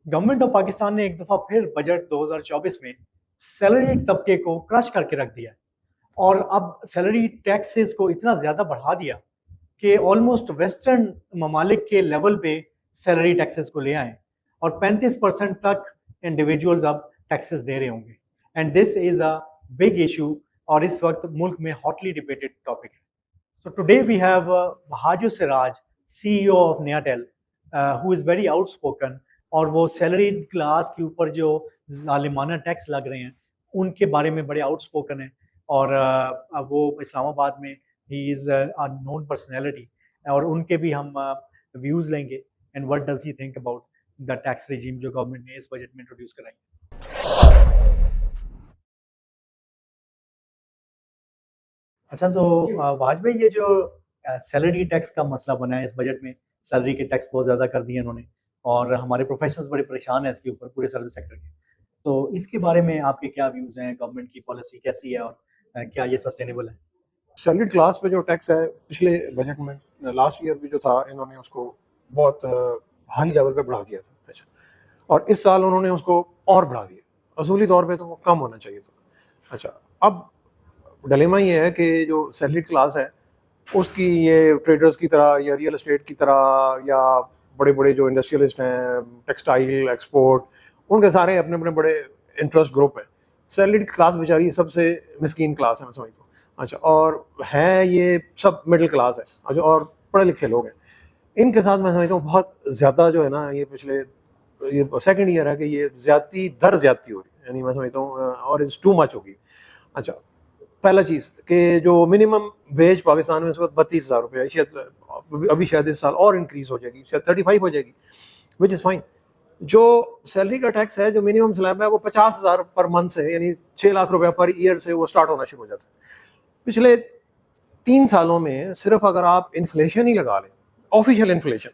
Government of Pakistan ने एक दफ़ा फिर बजट 2024 में सैलरी तबके को क्रश करके रख दिया और अब सैलरी टैक्सेस को इतना ज़्यादा बढ़ा दिया कि ऑलमोस्ट वेस्टर्न ममालिक के लेवल पे सैलरी टैक्सेस को ले आए और 35% तक इंडिविजुअल्स अब टैक्सेस दे रहे होंगे। And this is a big issue और इस वक्त मुल्क में हॉटली डिबेटेड टॉपिक है। So today we have Bahaju Siraj, CEO of Neatel, who is very outspoken और वो सैलरी क्लास के ऊपर जो जालिमाना टैक्स लग रहे हैं उनके बारे में बड़े आउटस्पोकन हैं और वो इस्लामाबाद में he is a known personality और उनके भी हम व्यूज़ लेंगे and what does he think about the tax regime जो गवर्नमेंट ने इस बजट में इंट्रोड्यूस कराई। अच्छा, तो वाजपेयी ये जो सैलरी टैक्स का मसला बना है इस बजट में, सैलरी के टैक्स बहुत ज़्यादा कर दिए इन्होंने और हमारे प्रोफेशनल्स बड़े परेशान हैं इसके ऊपर, पूरे सर्विस सेक्टर के। तो इसके बारे में आपके क्या व्यूज़ हैं? गवर्नमेंट की पॉलिसी कैसी है और क्या ये सस्टेनेबल है? सैलरीड क्लास पे जो टैक्स है पिछले बजट में लास्ट ईयर भी जो था इन्होंने उसको बहुत हाई लेवल पे बढ़ा दिया था। अच्छा, और इस साल उन्होंने उसको और बढ़ा दिया। असूली तौर पे तो वो कम होना चाहिए था। अच्छा, अब डिलेमा ये है कि जो सैलरीड क्लास है उसकी ये ट्रेडर्स की तरह या रियल एस्टेट की तरह या बड़े बड़े जो इंडस्ट्रियलिस्ट हैं, टेक्सटाइल एक्सपोर्ट, उनके सारे अपने अपने बड़े इंटरेस्ट ग्रुप हैं। सैलरीड क्लास बेचारी सबसे मिस्कीन क्लास है मैं समझता हूँ। अच्छा, और है ये सब मिडिल क्लास है। अच्छा, और पढ़े लिखे लोग हैं। इनके साथ मैं समझता हूँ बहुत ज़्यादा जो है ना, ये पिछले ये सेकंड ईयर है कि ये ज़्यादती हो रही है, यानी मैं समझता हूँ और इट्स टू मच होगी। अच्छा, पहला चीज़ कि जो मिनिमम वेज पाकिस्तान में इस वक्त 32,000 रुपये है, शायद अभी शायद इस साल और इंक्रीज़ हो जाएगी, शायद 35 हो जाएगी, विच इज़ फाइन। जो सैलरी का टैक्स है, जो मिनिमम स्लैब है, वो 50,000 पर मंथ से, यानी 6 लाख रुपया पर ईयर से वो स्टार्ट होना शुरू हो जाता है। पिछले 3 सालों में सिर्फ अगर आप इन्फ्लेशन ही लगा लें, ऑफिशियल इन्फ्लेशन,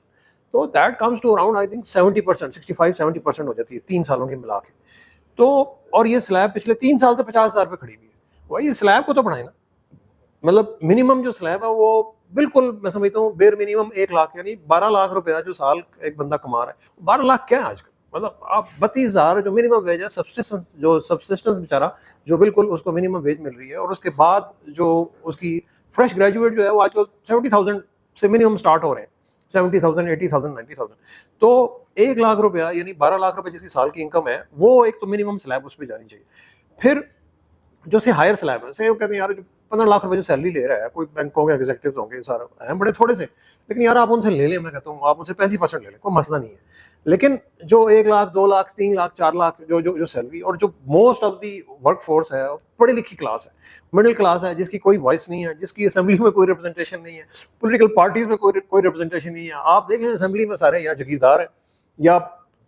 तो that comes to around I think 70%, 65-70% हो जाती है 3 सालों के मिला के। तो और ये स्लैब पिछले 3 साल से 50,000 पे खड़ी हुई है। वही स्लैब को तो बढ़ाए ना, मतलब मिनिमम जो स्लैब है वो बिल्कुल मैं समझता हूँ बेर मिनिमम 1 लाख, यानी 12 लाख रुपया जो साल एक बंदा कमा रहा है। 12 लाख क्या है आजकल? मतलब आप 32,000 जो मिनिमम वेज है, सब्सिस्टेंस बेचारा जो बिल्कुल उसको मिनिमम वेज मिल रही है, और उसके बाद जो उसकी फ्रेश ग्रेजुएट जो है वो आजकल 70,000 से मिनिमम स्टार्ट हो रहे हैं, 70,000, 80,000, 90,000। तो 1 लाख रुपया यानी 12 लाख रुपए जिसकी साल की इनकम है, वो एक तो मिनिमम स्लैब उस पर जानी चाहिए। फिर जो से हायर स्लैब है, से वो कहते हैं यार जो 15 लाख रुपए जो सैलरी ले रहा है, कोई बैंकों के एग्जीक्यूटिव होंगे, सारा हैं बड़े थोड़े से, लेकिन यार आप उनसे ले लें, मैं कहता हूँ आप उनसे 35% ले लें, कोई मसला नहीं है। लेकिन जो 1 लाख, 2 लाख, 3 लाख, 4 लाख जो सैलरी, और जो most of the work force है पढ़ी लिखी क्लास है, मिडिल क्लास है, जिसकी कोई वॉइस नहीं है, जिसकी असेंबली में कोई रिप्रेजेंटेशन नहीं है, पॉलिटिकल पार्टीज में कोई रिप्रेजेंटेशन नहीं है। आप देखें असेंबली में सारे या जागीरदार हैं या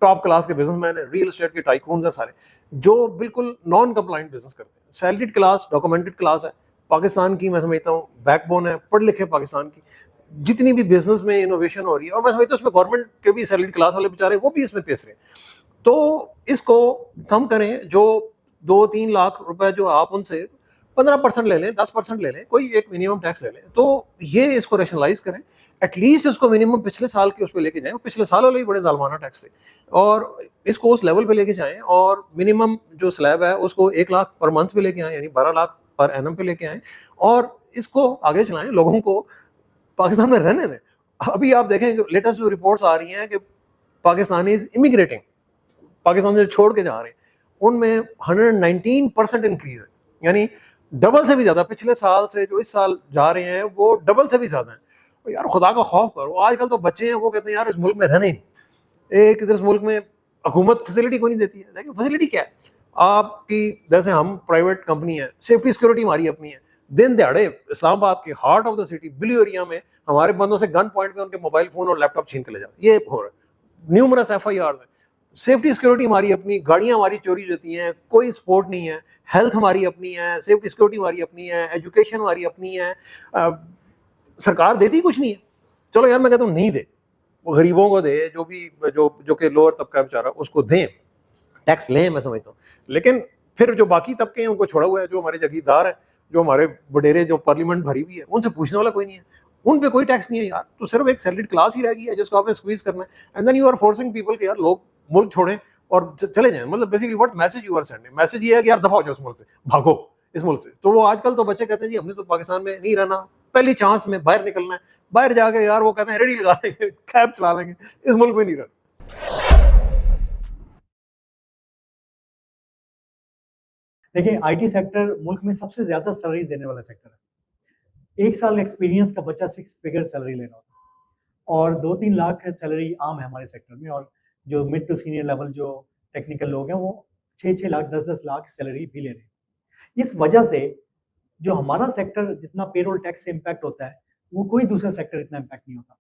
टॉप क्लास के बिजनेसमैन है, रियल एस्टेट के टाइकून है, सारे जो बिल्कुल नॉन कंप्लाइंट बिजनेस करते हैं। सैलरीड क्लास डॉक्यूमेंटेड क्लास है पाकिस्तान की, मैं समझता हूँ बैकबोन है पढ़ लिखे पाकिस्तान की। जितनी भी बिजनेस में इनोवेशन हो रही है, और मैं समझता हूँ उसमें गवर्नमेंट के भी सैलरीड क्लास वाले बेचारे वो भी इसमें पेश रहे हैं। तो इसको कम करें, जो 2-3 लाख रुपए जो आप उनसे 15% ले लें, 10% ले लें, कोई एक मिनिमम टैक्स ले लें, तो ये इसको रेशनलाइज करें। एटलीस्ट इसको मिनिमम पिछले साल के उस पर लेके जाएं, पिछले साल वाले भी बड़े जालमाना टैक्स थे, और इसको उस लेवल पे लेके जाएं, और मिनिमम जो स्लैब है उसको 1 लाख पर मंथ पे लेके आएं, यानी 12 लाख पर एनम पे लेके आएं, और इसको आगे चलाएं, लोगों को पाकिस्तान में रहने दें। अभी आप देखें लेटेस्ट जो रिपोर्ट्स आ रही हैं कि पाकिस्तानी इमिग्रेटिंग पाकिस्तान से छोड़ के जा रहे हैं, उनमें 119% इंक्रीज है, यानी डबल से भी ज्यादा पिछले साल से जो इस साल जा रहे हैं वो डबल से भी ज्यादा है। तो यार खुदा का खौफ करो, आजकल तो बच्चे हैं वो कहते हैं यार इस मुल्क में रहने ही नहीं। एक इधर इस मुल्क में हुकूमत फैसिलिटी को नहीं देती है, लेकिन फैसिलिटी क्या है आपकी? जैसे हम प्राइवेट कंपनी है, सेफ्टी सिक्योरिटी हमारी अपनी है, दिन दिहाड़े इस्लामाबाद के heart of the city blue area में हमारे बंदों से गन पॉइंट पे उनके मोबाइल फोन और लैपटॉप छीन के ले जाओ, ये हो रहा है। न्यूमरस FIR है। सेफ्टी सिक्योरिटी हमारी अपनी, गाड़ियां हमारी चोरी जाती हैं, कोई सपोर्ट नहीं है। हेल्थ हमारी अपनी है, सेफ्टी सिक्योरिटी हमारी अपनी है, एजुकेशन हमारी अपनी है, सरकार देती कुछ नहीं है। चलो यार मैं कहता हूँ नहीं दे, वो गरीबों को दे, जो भी जो कि लोअर तबका बेचारा उसको दें, टैक्स लें, मैं समझता हूँ। लेकिन फिर जो बाकी तबके हैं उनको छोड़ा हुआ है, जो हमारे जागीरदार हैं, जो हमारे वडेरे, जो पार्लियामेंट भरी हुई है, उनसे पूछने वाला कोई नहीं है, उन पे कोई टैक्स नहीं है यार। तो सिर्फ एक सैलरीड क्लास ही रह गई है जिसको आपने स्क्वीज करना है, and then you are forcing people कि यार लोग मुल्क छोड़ें और चले जाएं। मतलब basically what message you are sending, message ये है कि यार दफा हो जाओ इस मुल्क से, भागो इस मुल्क से। तो वो आजकल तो बच्चे कहते हैं जी हमने तो पाकिस्तान में नहीं रहना, पहली चांस में बाहर निकलना है, बाहर जाके यार वो कहते हैं रेडी लगा लेंगे, कैब चला लेंगे, इस मुल्क में नहीं रहना। देखिए, आईटी सेक्टर मुल्क में सबसे ज़्यादा सैलरी देने वाला सेक्टर है। 1 साल एक्सपीरियंस का बच्चा 6 फिगर सैलरी ले रहा होता है और 2-3 लाख है सैलरी आम है हमारे सेक्टर में, और जो मिड टू सीनियर लेवल जो टेक्निकल लोग हैं, वो 6-6 लाख, 10-10 लाख सैलरी भी ले रहे हैं। इस वजह से जो हमारा सेक्टर जितना पेरोल टैक्स से इम्पैक्ट होता है, वो कोई दूसरा सेक्टर इतना इम्पैक्ट नहीं होता।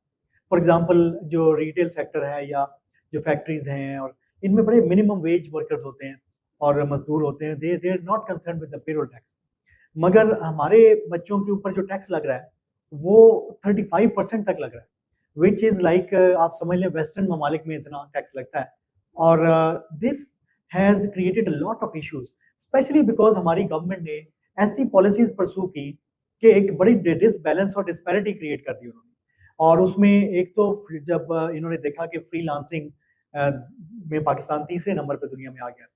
फॉर एग्ज़ाम्पल जो रिटेल सेक्टर है या जो फैक्ट्रीज़ हैं, और इनमें बड़े मिनिमम वेज वर्कर्स होते हैं और मज़दूर होते हैं, they are not concerned with the payroll tax. मगर हमारे बच्चों के ऊपर जो टैक्स लग रहा है, वो 35% तक लग रहा है, व्हिच इज़ लाइक आप समझ लें वेस्टर्न ममालिक में इतना टैक्स लगता है। और this has created a lot of issues, specially because हमारी गवर्नमेंट ने ऐसी पॉलिसीज़ परस्यू की कि एक बड़ी डिसबैलेंस और डिस्पैरिटी क्रिएट कर दी उन्होंने। और उसमें एक तो जब इन्होंने देखा कि फ्रीलांसिंग में पाकिस्तान तीसरे नंबर पे दुनिया में आ गया,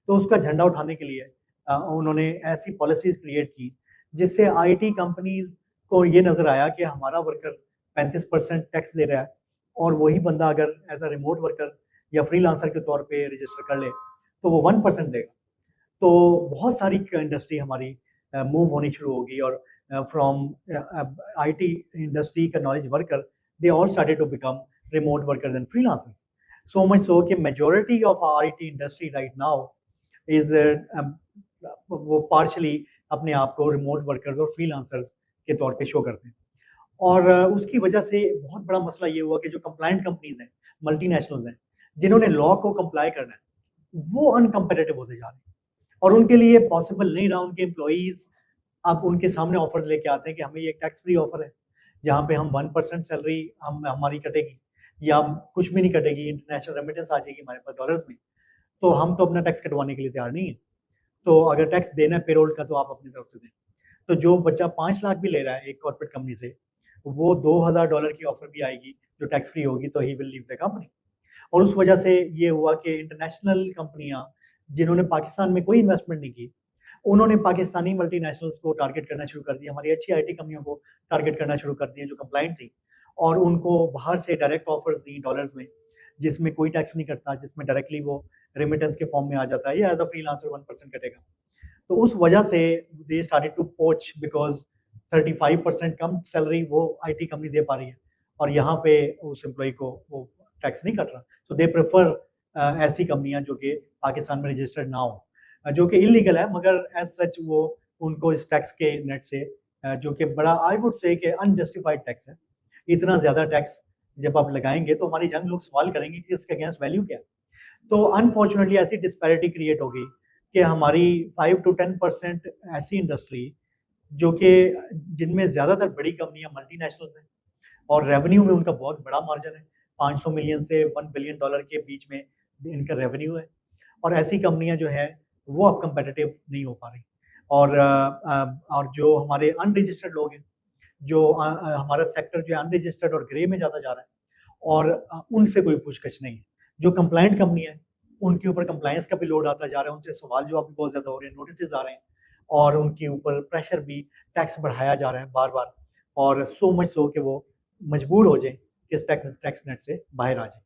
तो उसका झंडा उठाने के लिए उन्होंने ऐसी पॉलिसीज़ क्रिएट की, जिससे आईटी कंपनीज़ को ये नज़र आया कि हमारा वर्कर 35% टैक्स दे रहा है, और वही बंदा अगर एज़ अ रिमोट वर्कर या फ्रीलांसर के तौर पे रजिस्टर कर ले, तो वो 1% देगा। तो बहुत सारी इंडस्ट्री हमारी मूव होनी शुरू होगी, और फ्रॉम आईटी इंडस्ट्री का knowledge worker, they all started to become remote workers and freelancers. So much so कि majority of IT industry right now is वो पार्शली अपने आप को रिमोट वर्कर्स और फ्रीलांसर्स के तौर पे शो करते हैं। और उसकी वजह से बहुत बड़ा मसला ये हुआ कि जो कंप्लायंट कंपनीज हैं, मल्टीनेशनल्स हैं, जिन्होंने लॉ को कंप्लाई करना है, वो अनकम्पिटिटिव होते जा रहे हैं, और उनके लिए पॉसिबल नहीं रहा। उनके एम्प्लॉइज़ अब उनके सामने ऑफर्स लेके आते हैं कि हमें ये टैक्स फ्री ऑफर है, जहाँ पे हम 1% सैलरी हमारी कटेगी, या कुछ भी नहीं कटेगी, इंटरनेशनल रेमिटेंस आ जाएगी हमारे पास डॉलर्स में, तो हम तो अपना टैक्स कटवाने के लिए तैयार नहीं है। तो अगर टैक्स देना है पेरोल का, तो आप अपनी तरफ से दें। तो जो बच्चा 5 लाख भी ले रहा है एक कॉर्पोरेट कंपनी से, वो $2000 की ऑफर भी आएगी जो टैक्स फ्री होगी, तो he will leave the company. और उस वजह से ये हुआ कि इंटरनेशनल कंपनियां जिन्होंने पाकिस्तान में कोई इन्वेस्टमेंट नहीं की, उन्होंने पाकिस्तानी मल्टीनेशनल्स को टारगेट करना शुरू कर दिया, हमारी अच्छी आईटी कंपनियों को टारगेट करना शुरू कर दिया जो कंप्लाइंट थी, और उनको बाहर से डायरेक्ट ऑफर्स दी डॉलर्स में, जिसमें कोई टैक्स नहीं कटता, जिसमें डायरेक्टली वो रेमिटेंस के फॉर्म में आ जाता है, या एज अ फ्रीलांसर 1% कटेगा। तो उस वजह से they started to poach, because 35% कम सैलरी वो आईटी कंपनी दे पा रही है, और यहाँ पे उस एम्प्लॉय को वो टैक्स नहीं कट रहा। सो दे प्रेफर ऐसी कंपनियां जो कि पाकिस्तान में रजिस्टर्ड ना हो, जो कि इलीगल है, मगर एज सच वो उनको इस टैक्स के नेट से जो कि बड़ा आई वुड से कि अनजस्टिफाइड टैक्स है। इतना ज़्यादा टैक्स जब आप लगाएंगे तो हमारी जंग लोग सवाल करेंगे कि इसके अगेंस्ट वैल्यू क्या है। तो अनफॉर्चुनेटली ऐसी डिस्पैरिटी क्रिएट हो गई कि हमारी 5 to 10% ऐसी इंडस्ट्री जो कि जिनमें ज़्यादातर बड़ी कंपनियां मल्टीनेशनल्स हैं, और रेवेन्यू में उनका बहुत बड़ा मार्जिन है, 500 मिलियन से $1 बिलियन के बीच में इनका रेवेन्यू है, और ऐसी कंपनियां जो है वो अब कंपेटिटिव नहीं हो पा रही। और जो हमारे अनरजिस्टर्ड लोग हैं, जो हमारा सेक्टर जो है अनरजिस्टर्ड और ग्रे में ज़्यादा जा रहा है, और उनसे कोई पूछताछ नहीं है। जो कंप्लाइंट कंपनी है, उनके ऊपर कंप्लायंस का भी लोड आता जा रहा है, उनसे सवाल जवाब भी बहुत ज़्यादा हो रहे हैं, नोटिस आ रहे हैं, और उनके ऊपर प्रेशर भी, टैक्स बढ़ाया जा रहा है बार बार, और सो मच सो कि वो मजबूर हो जाए कि इस टैक्स नेट से बाहर आ जाए।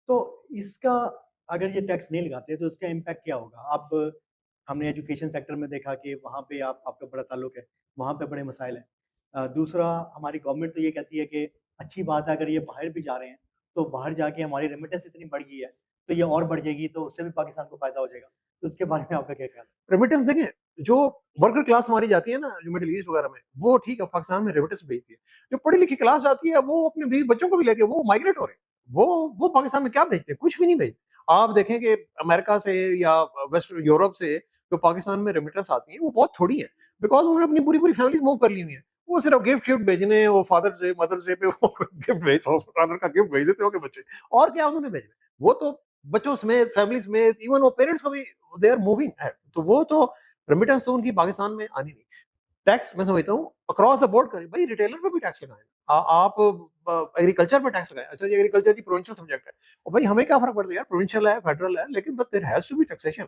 तो इसका अगर ये टैक्स नहीं लगाते तो इसका इम्पैक्ट क्या होगा? अब हमने एजुकेशन सेक्टर में देखा कि वहाँ पे आपका बड़ा ताल्लुक है, वहाँ पे बड़े मसाइल हैं। दूसरा, हमारी गवर्नमेंट तो ये कहती है कि अच्छी बात है अगर ये बाहर भी जा रहे हैं, तो बाहर जाके हमारी रेमिटेंस इतनी बढ़ गई है, तो ये और बढ़ जाएगी, तो उससे भी पाकिस्तान को फ़ायदा हो जाएगा। तो उसके बारे में आपका क्या ख्याल है? रेमिटेंस देखें, जो वर्कर क्लास हमारी जाती है ना, जो मिडिल ईस्ट वगैरह में, वो ठीक है, पाकिस्तान में रेमिटेंस भेजती है। जो पढ़ी लिखी क्लास जाती है, वो अपने बीवी बच्चों को भी लेके वो माइग्रेट हो रहे हैं। वो पाकिस्तान में क्या भेजते हैं? कुछ भी नहीं भेजते। आप देखें कि अमेरिका से या वेस्ट यूरोप से जो पाकिस्तान में रेमिटेंस आती है, वो बहुत थोड़ी है, बिकॉज उन्होंने अपनी पूरी पूरी फैमिली मूव कर ली हुई है। वो सिर्फ गिफ्ट शिफ्ट भेजने, वो फादर्स डे मदर्स डे पे वो गिफ्ट भेज $100 का गिफ्ट भेज देते हो के बच्चे, और क्या उन्होंने भेजना? वो तो बच्चों समेत, फैमिली समेत, इवन वो पेरेंट्स को भी दे आर मूविंग है। तो वो तो रेमिटेंस तो उनकी पाकिस्तान में आनी नहीं। टैक्स मैं समझता हूँ अक्रॉस द बोर्ड करें भाई, रिटेलर पे भी टैक्स लगाएं। आप एग्रीकल्चर पे टैक्स लगाएं। अच्छा ये एग्रीकल्चर की प्रोविंशियल सब्जेक्ट है, और भाई हमें क्या फर्क पड़ता है यार, प्रोविंशियल है फेडरल है, लेकिन but there has to be taxation.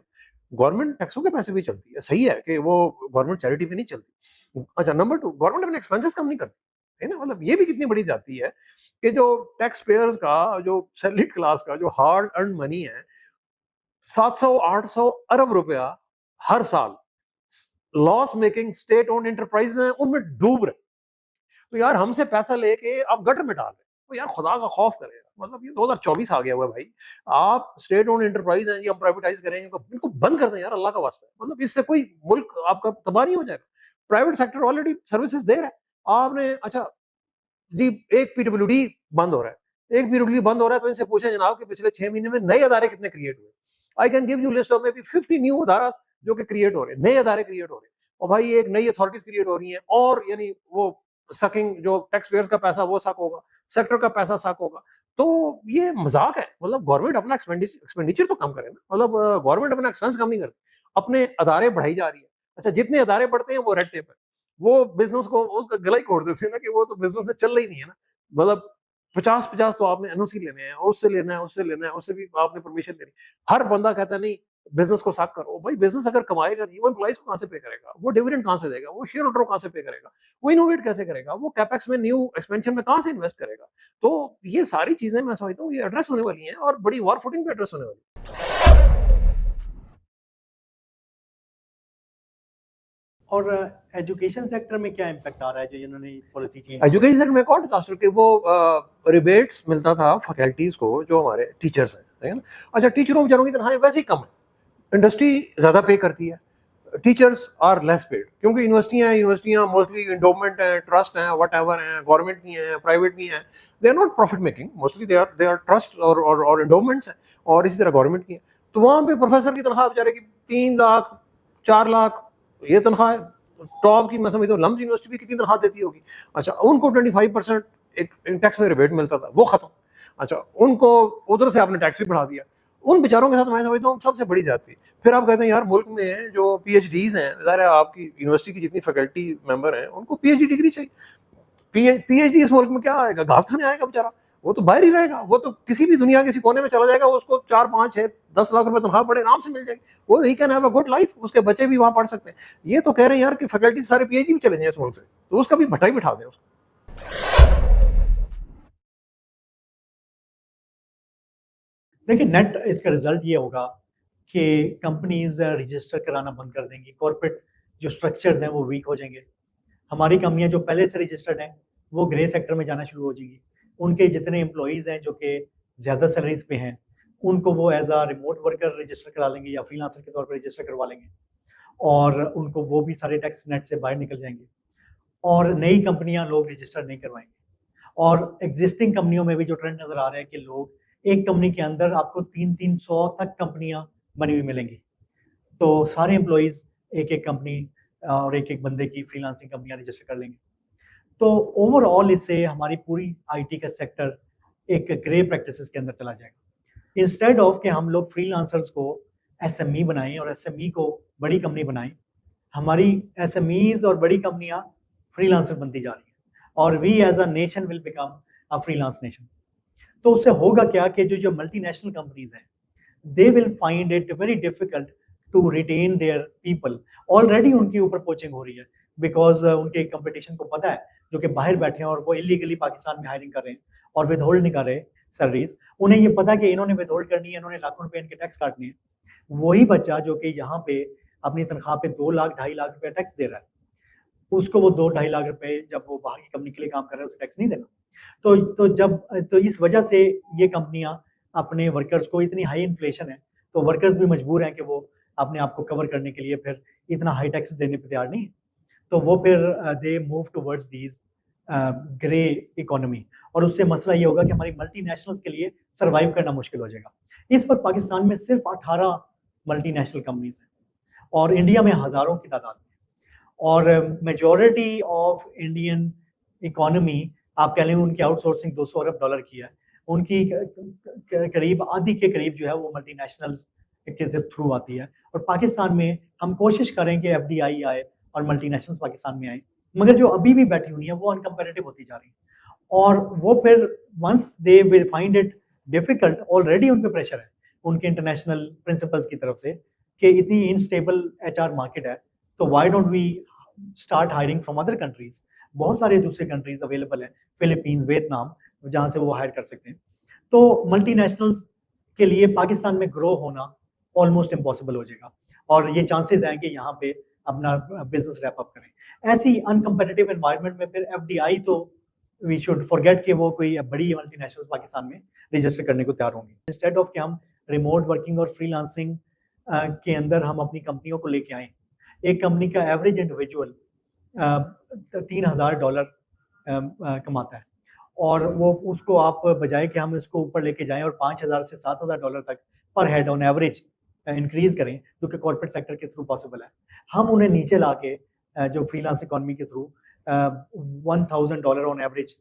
Government टैक्सों के पैसे भी चलती है, सही है कि वो गवर्नमेंट चैरिटी पे नहीं चलती। अच्छा नंबर 2, गवर्नमेंट अपने एक्सपेंसेस कम नहीं करती है ना, मतलब ये भी कितनी बड़ी जाती है कि जो टैक्स पेयर्स का, जो सैलरीड क्लास का जो हार्ड अर्न मनी है, 700-800 अरब रुपया हर साल loss making state own enterprise हैं उनमें डूब रहे। तो यार हमसे पैसा लेके आप गटर में डाल रहे हैं, तो यार खुदा का खौफ करें। मतलब ये 2024 आ गया हुआ है भाई, आप स्टेट ओन एंटरप्राइज हैं जी, हम प्राइवेटाइज करेंगे, इनको बंद कर दें यार, अल्लाह का वास्ता है। मतलब इससे कोई मुल्क आपका तबाह नहीं हो जाएगा। प्राइवेट सेक्टर ऑलरेडी सर्विसेज दे रहा है, आपने अच्छा जी एक पीडब्ल्यूडी बंद हो रहा है, एक पीडब्ल्यूडी बंद हो रहा है, तो इनसे पूछें जनाब कि पिछले 6 महीने में नए अदारे कितने क्रिएट हुए। I can give you list of maybe 50 new अदारा जो कि क्रिएट हो रहे हैं, नए अदारे क्रिएट हो रहे हैं। और भाई एक नई अथॉरिटीज क्रिएट हो रही हैं, और यानी वो सकिंग, जो टैक्स पेयर्स का पैसा वो सक होगा, सेक्टर का पैसा सक होगा। तो ये मजाक है। मतलब गवर्नमेंट अपना एक्सपेंडिचर तो कम करे ना, मतलब गवर्नमेंट अपना एक्सपेंस कम नहीं करती, अपने अदारे बढ़ाई जा रही है। अच्छा जितने अदारे बढ़ते हैं वो रेड टेप है, वो बिजनेस को उसका गला ही खोड़ देते हैं ना, कि वो तो बिजनेस से चल रही नहीं है ना। मतलब 50-50 तो आपने एनओसी लेने हैं, उससे लेना है, उससे लेना है, उससे भी आपने परमिशन लेनी। हर बंदा कहता है नहीं बिजनेस को साक करो। भाई बिजनेस अगर कमाएगा नहीं, वो एम्प्लॉइज को कहां से पे करेगा, वो डिविडेंड कहां से देगा, वो शेयर होल्डर को कहां से पे करेगा, वो इनोवेट कैसे करेगा, वो कैपेक्स में न्यू एक्सपेंशन में कहां से इन्वेस्ट करेगा। तो ये सारी चीजें मैं समझता हूँ ये एड्रेस होने वाली हैं, और बड़ी वॉर फुटिंग पे एड्रेस होने वाली है। और एजुकेशन सेक्टर में क्या इम्पैक्ट आ रहा है जो इन्होंने पॉलिसी चेंज? एजुकेशन सेक्टर में कौन डिजास्टर के वो रिबेट्स मिलता था फैकल्टीज को, जो हमारे टीचर्स हैं ना। अच्छा टीचरों बेचारों की तनख्वाहें वैसे ही कम है, इंडस्ट्री ज़्यादा पे करती है, टीचर्स आर लेस पेड, क्योंकि यूनिवर्सिटियाँ मोस्टली इंडोमेंट हैं, ट्रस्ट हैं, वट एवर हैं, गवर्नमेंट की हैं, प्राइवेट की हैं, they are not profit making, mostly they are trust और इंडोमेंट्स हैं, और इसी तरह गवर्नमेंट की हैं। तो वहाँ पे प्रोफेसर की तनख्वाह बेचारे की 3 लाख 4 लाख ये तनख्वाह। टॉप की मैं समझता हूँ लम्स यूनिवर्सिटी भी कितनी तनख्वाह देती होगी। अच्छा उनको 25% एक टैक्स में रिबेट मिलता था, वो खत्म। अच्छा उनको उधर से आपने टैक्स भी बढ़ा दिया, उन बेचारों के साथ मैं समझता हूँ सबसे बड़ी जाती। फिर आप कहते हैं यार मुल्क में जो पीएचडीज हैं, ज़ाहिर है आपकी यूनिवर्सिटी की जितनी फैकल्टी मेंबर हैं उनको पीएचडी डिग्री चाहिए। पीएचडी इस मुल्क में क्या आएगा, घास खाने आएगा बेचारा, वो तो बाहर ही रहेगा, वो तो किसी भी दुनिया किसी कोने में चला जाएगा, उसको 4-5-6-10 लाख रुपए तनख्वाह पड़े आराम से मिल जाएगी, वो he can have a good life, उसके बच्चे भी वहां पढ़ सकते हैं। ये तो कह रहे हैं यार कि फैकल्टी सारे पीएचडी भी चले जाए इस मुल्क से, तो उसका भी भट्टा ही बिठा दें उसको। देखिए नेट इसका रिजल्ट ये होगा कि कंपनीज रजिस्टर कराना बंद कर देंगी, कॉर्पोरेट जो स्ट्रक्चर्स हैं वो वीक हो जाएंगे, हमारी कंपनियां जो पहले से रजिस्टर्ड हैं वो ग्रे सेक्टर में जाना शुरू हो जाएगी, उनके जितने एम्प्लॉयज़ हैं जो कि ज़्यादा सैलरीज पे हैं उनको वो एज आ रिमोट वर्कर रजिस्टर करा लेंगे या फ्रीलांसर के तौर पर रजिस्टर करवा लेंगे, और उनको वो भी सारे टैक्स नेट से बाहर निकल जाएंगे, और नई कंपनियां लोग रजिस्टर नहीं करवाएंगे। और एग्जिस्टिंग कंपनियों में भी जो ट्रेंड नज़र आ रहा है कि लोग एक कंपनी के अंदर आपको 300-300 तक कंपनियां बनी हुई मिलेंगी, तो सारे एम्प्लॉयज़ एक एक कंपनी और एक एक बंदे की फ्रीलांसिंग कंपनियां रजिस्टर कर लेंगे। तो ओवरऑल इससे हमारी पूरी आईटी का सेक्टर एक ग्रे प्रैक्टिसेस के अंदर चला जाएगा। इंस्टेड ऑफ कि हम लोग फ्रीलांसर्स को एसएमई बनाएं और एसएमई को बड़ी कंपनी बनाएं, हमारी एसएमईज और बड़ी कंपनियां फ्रीलांसर बनती जा रही हैं, और we as a nation will become a freelance nation. तो उससे होगा क्या कि जो जो मल्टीनेशनल कंपनीज हैं they will find it very difficult to retain their people. Already उनके ऊपर पोचिंग हो रही है, बिकॉज उनके कंपटीशन को पता है जो कि बाहर बैठे हैं और वो इलीगली पाकिस्तान में हायरिंग कर रहे हैं और विदहोल्ड नहीं कर रहे सैलरीज, उन्हें ये पता है कि इन्होंने विदहोल्ड करनी है, इन्होंने लाखों रुपए इनके टैक्स काटने हैं। वही बच्चा जो कि यहाँ पे अपनी तनख्वाह पे 2 लाख 2.5 लाख रुपए टैक्स दे रहा है, उसको वो 2-2.5 लाख रुपए जब वो बाहर की कंपनी के लिए काम कर रहा है उसे टैक्स नहीं देना। तो इस वजह से ये कंपनियां अपने वर्कर्स को, इतनी हाई इन्फ्लेशन है तो वर्कर्स भी मजबूर हैं कि वो अपने आप को कवर करने के लिए फिर इतना हाई टैक्स देने पर तैयार नहीं है, तो वो फिर they move towards these grey economy, और उससे मसला ये होगा कि हमारी मल्टीनेशनल्स के लिए सर्वाइव करना मुश्किल हो जाएगा। इस वक्त पाकिस्तान में सिर्फ 18 मल्टीनेशनल कंपनीज हैं और इंडिया में हज़ारों की तादाद में, और मेजॉरिटी ऑफ इंडियन इकोनॉमी आप कह लें उनकी आउटसोर्सिंग 200 अरब डॉलर की है, उनकी करीब आधी के करीब जो है वो मल्टीनेशनल्स के थ्रू आती है। और पाकिस्तान में हम कोशिश करें कि एफडीआई आए और मल्टीनेशनल्स पाकिस्तान में आए, मगर जो अभी भी बैठी हुई हैं वो अनकम्पेटिटिव होती जा रही हैं, और वो फिर once they will find it difficult, already उन पे प्रेशर है उनके इंटरनेशनल प्रिंसिपल्स की तरफ से कि इतनी इनस्टेबल एचआर मार्केट है, तो why don't we start hiring from other countries. बहुत सारे दूसरे कंट्रीज अवेलेबल हैं, फिलीपींस, वियतनाम, जहाँ से वो हायर कर सकते हैं। तो मल्टीनेशनल्स के लिए पाकिस्तान में ग्रो होना ऑलमोस्ट इम्पॉसिबल हो जाएगा, और ये चांसेस हैं कि यहाँ पे अपना बिजनेस रैप अप करें। ऐसी अनकम्पिटिटिव एनवायरनमेंट में फिर एफडीआई तो वी शुड फॉरगेट कि वो कोई बड़ी मल्टीनेशनल्स पाकिस्तान में रजिस्टर करने को तैयार होंगे। इंस्टेड ऑफ कि हम रिमोट वर्किंग और फ्रीलांसिंग के अंदर हम अपनी कंपनियों को लेके आए, एक कंपनी का एवरेज इंडिविजुअल $3,000 कमाता है, और वो उसको आप बजाय कि हम इसको ऊपर लेके जाएं और $5,000 से $7,000 तक पर हेड ऑन एवरेज इंक्रीज करें, जो कि कॉर्पोरेट सेक्टर के थ्रू पॉसिबल है, हम उन्हें नीचे ला के जो फ्रीलांस इकॉनमी के थ्रू $1,000 ऑन एवरेज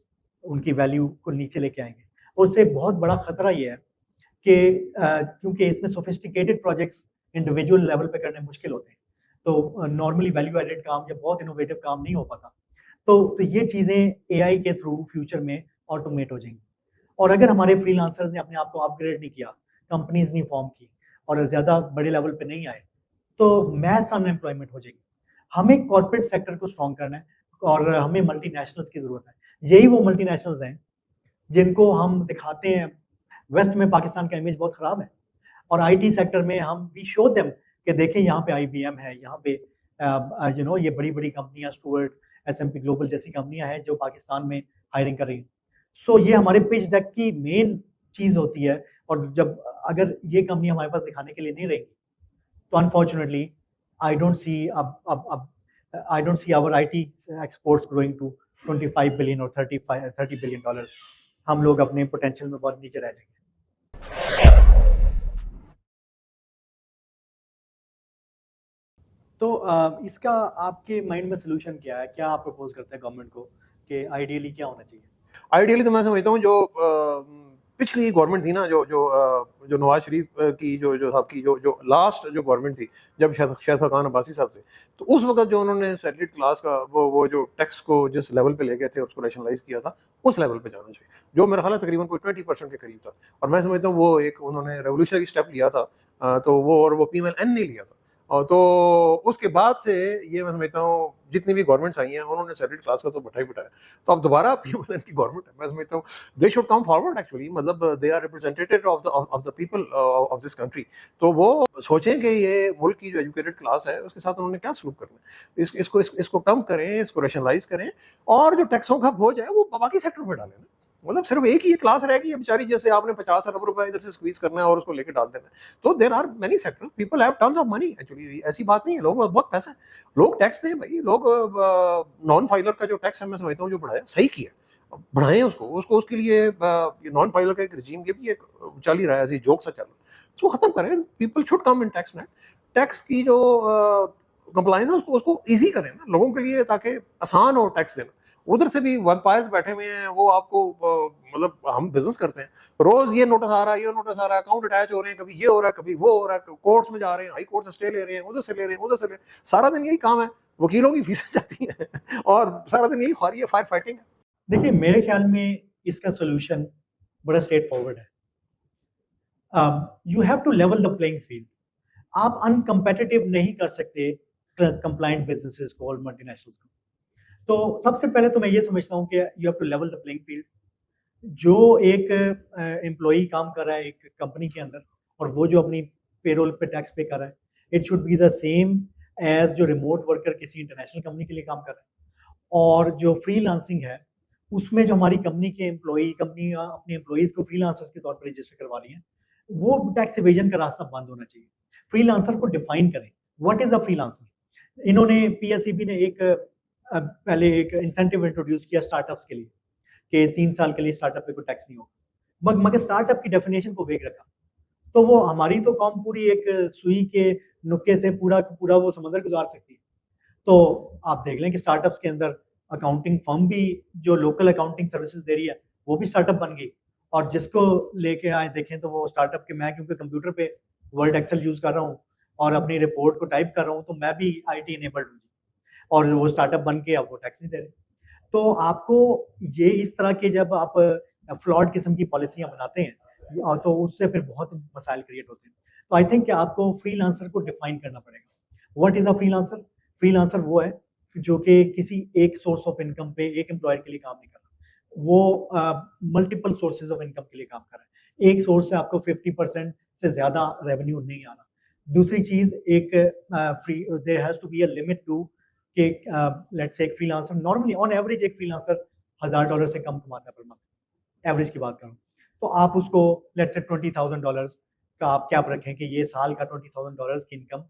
उनकी वैल्यू को नीचे लेके आएंगे। उससे बहुत बड़ा खतरा ये है कि क्योंकि इसमें सोफिस्टिकेटेड प्रोजेक्ट्स इंडिविजुअल लेवल पे करने मुश्किल होते हैं, तो नॉर्मली वैल्यू एडेड काम या बहुत इनोवेटिव काम नहीं हो पाता। तो ये चीज़ें एआई के थ्रू फ्यूचर में ऑटोमेट हो जाएंगी। और अगर हमारे फ्रीलांसर्स ने अपने आप को अपग्रेड नहीं किया, कंपनीज नहीं फॉर्म की और ज़्यादा बड़े लेवल पे नहीं आए, तो मैस अनएम्प्लॉयमेंट हो जाएगी। हमें कॉर्पोरेट सेक्टर को स्ट्रॉन्ग करना है और हमें मल्टीनेशनल्स की ज़रूरत है। यही वो मल्टीनेशनल्स हैं जिनको हम दिखाते हैं, वेस्ट में पाकिस्तान का इमेज बहुत ख़राब है, और आईटी सेक्टर में हम वी शो देम कि देखें यहाँ पे आईबीएम है, यहाँ पे ये बड़ी बड़ी कंपनियाँ, स्टुअर्ट, एसएमपी ग्लोबल जैसी कंपनियाँ हैं जो पाकिस्तान में हायरिंग कर रही हैं। सो ये हमारे पिच डेक की मेन चीज़ होती है, और जब अगर ये कंपनी हमारे पास दिखाने के लिए नहीं रहेगी, तो unfortunately I don't see our IT exports growing to 25 billion और 30 बिलियन डॉलर्स। हम लोग अपने पोटेंशियल में बहुत नीचे रह जाएंगे। तो इसका आपके माइंड में सोल्यूशन क्या है? क्या आप प्रपोज करते हैं गवर्नमेंट को कि आइडियली क्या होना चाहिए? आइडियली तो मैं समझता हूँ जो पिछली गवर्नमेंट थी ना, जो नवाज शरीफ की जो साहब की जो लास्ट जो गवर्नमेंट थी, जब शहजाद खान अब्बासी साहब थे, तो उस वक्त जो उन्होंने सैलरीड क्लास का वो जो टैक्स को जिस लेवल पे ले गए थे उसको रैशनलाइज किया था, उस लेवल पे जाना चाहिए, जो मेरा ख्याल है तकरीबन कोई 20% के करीब था। और मैं समझता हूँ वो एक उन्होंने रेवोल्यूशनरी स्टेप लिया था, तो वो PMLN ने लिया था। और तो उसके बाद से ये मैं समझता हूँ जितनी भी गवर्नमेंट्स आई हैं उन्होंने सैलरीड क्लास का तो बिठाया। तो अब दोबारा PMLN की गवर्नमेंट है, मैं समझता हूँ they should come forward actually, मतलब they are representative of the people of this country. तो वो सोचें कि ये मुल्क की जो एजुकेटेड क्लास है उसके साथ उन्होंने क्या सलूक करना है, इसको कम करें, इसको रैशनलाइज करें, और जो टैक्सों का बोझ है वो बाकी सेक्टर में डालें। मतलब सिर्फ एक ही क्लास रहेगी ये बेचारी, जैसे आपने 50 अरब रुपए इधर से स्क्वीज करना है और उसको लेके डाल देना है। तो there are many sector, people have tons of money actually, ऐसी बात नहीं है, लोग बहुत पैसा है, लोग टैक्स दें भाई, लोग नॉन फाइलर का जो टैक्स है मैं समझता हूँ जो बढ़ाया सही किया, बढ़ाएं उसको उसके लिए नॉन फाइलर का एक रिजीम ये भी एक चल ही रहा है, ऐसी जोक सा चल रहा है, उसको खत्म करें। People should come in tax net, tax की जो कंप्लायंस है उसको ईजी करें ना लोगों के लिए, ताकि आसान हो टैक्स देना। उधर से भी वैम्पायर्स बैठे हुए हैं, वो आपको मतलब हम बिजनेस करते हैं, रोज ये नोटिस आ रहा है, ये नोटिस आ रहा है, अकाउंट अटैच हो रहे हैं, कभी ये हो रहा है, कभी वो हो रहा है, कोर्ट्स में जा रहे हैं, हाई कोर्ट से स्टे ले रहे हैं, उधर से ले रहे हैं, उधर से ले, सारा दिन यही काम है, वकीलों की फीसें जाती हैं और सारा दिन यही ख्वारी है, फायर फाइटिंग है। देखिए, मेरे ख्याल में इसका सोल्यूशन बड़ा स्ट्रेट फॉरवर्ड है। You have to level the playing field. आप अनकम्पेटिटिव नहीं कर सकते कंप्लाइंट बिजनेसेस को और मल्टीनेशनल्स को। तो सबसे पहले तो मैं ये समझता हूँ कि you have to level the playing field. जो एक एम्प्लॉई काम कर रहा है एक कंपनी के अंदर, और वो जो अपनी पेरोल पे टैक्स पे कर रहा है, it should be the same as जो रिमोट वर्कर किसी इंटरनेशनल कंपनी के लिए काम कर रहा है। और जो फ्रीलांसिंग है उसमें जो हमारी कंपनी के कंपनियां अपने एम्प्लॉइज़ को फ्रीलांसर्स के तौर पर रजिस्टर करवा रही हैं, वो टैक्स इवेजन का रास्ता बंद होना चाहिए। फ्रीलांसर को डिफाइन करें, व्हाट इज़ अ फ्रीलांसर। इन्होंने पीएसईबी ने पहले एक इंसेंटिव इंट्रोड्यूस किया स्टार्टअप्स के लिए कि 3 साल के लिए स्टार्टअप पे कोई टैक्स नहीं होगा, मगर स्टार्टअप की डेफिनेशन को वेग रखा। तो वो हमारी तो कौम पूरी एक सुई के नुक्के से पूरा वो समंदर गुजार सकती है। तो आप देख लें कि स्टार्टअप्स के अंदर अकाउंटिंग फर्म भी जो लोकल अकाउंटिंग सर्विसेज दे रही है वो भी स्टार्टअप बन गई, और जिसको लेके आए देखें तो वो स्टार्टअप के, मैं क्योंकि कंप्यूटर पे वर्ड एक्सेल यूज़ कर रहा हूँ और अपनी रिपोर्ट को टाइप कर रहा हूँ, तो मैं भी IT इनेबल्ड हूँ। और वो स्टार्टअप बन के अब वो टैक्स नहीं दे रहे। तो आपको ये इस तरह के जब आप फ्लॉड किस्म की पॉलिसियां बनाते हैं तो उससे फिर बहुत मसाइल क्रिएट होते हैं। तो आई थिंक कि आपको फ्रीलांसर को डिफाइन करना पड़ेगा। What is a freelancer? Freelancer वो है जो कि किसी एक सोर्स ऑफ इनकम पे एक एम्प्लॉयर के लिए काम नहीं कर रहा, वो मल्टीपल सोर्सेज ऑफ इनकम के लिए काम कर रहा है। एक सोर्स से आपको 50% से ज्यादा रेवेन्यू नहीं आ रहा। दूसरी चीज, एक free there has to be a limit to कि लेट्स से एक फ्रीलांसर नॉर्मली ऑन एवरेज एक फ्रीलांसर $1000 से कम कमाता है पर मंथ, एवरेज की बात करूँ तो आप उसको लेट्स से $20,000 का आप कैप रखें कि ये साल का $20,000 की इनकम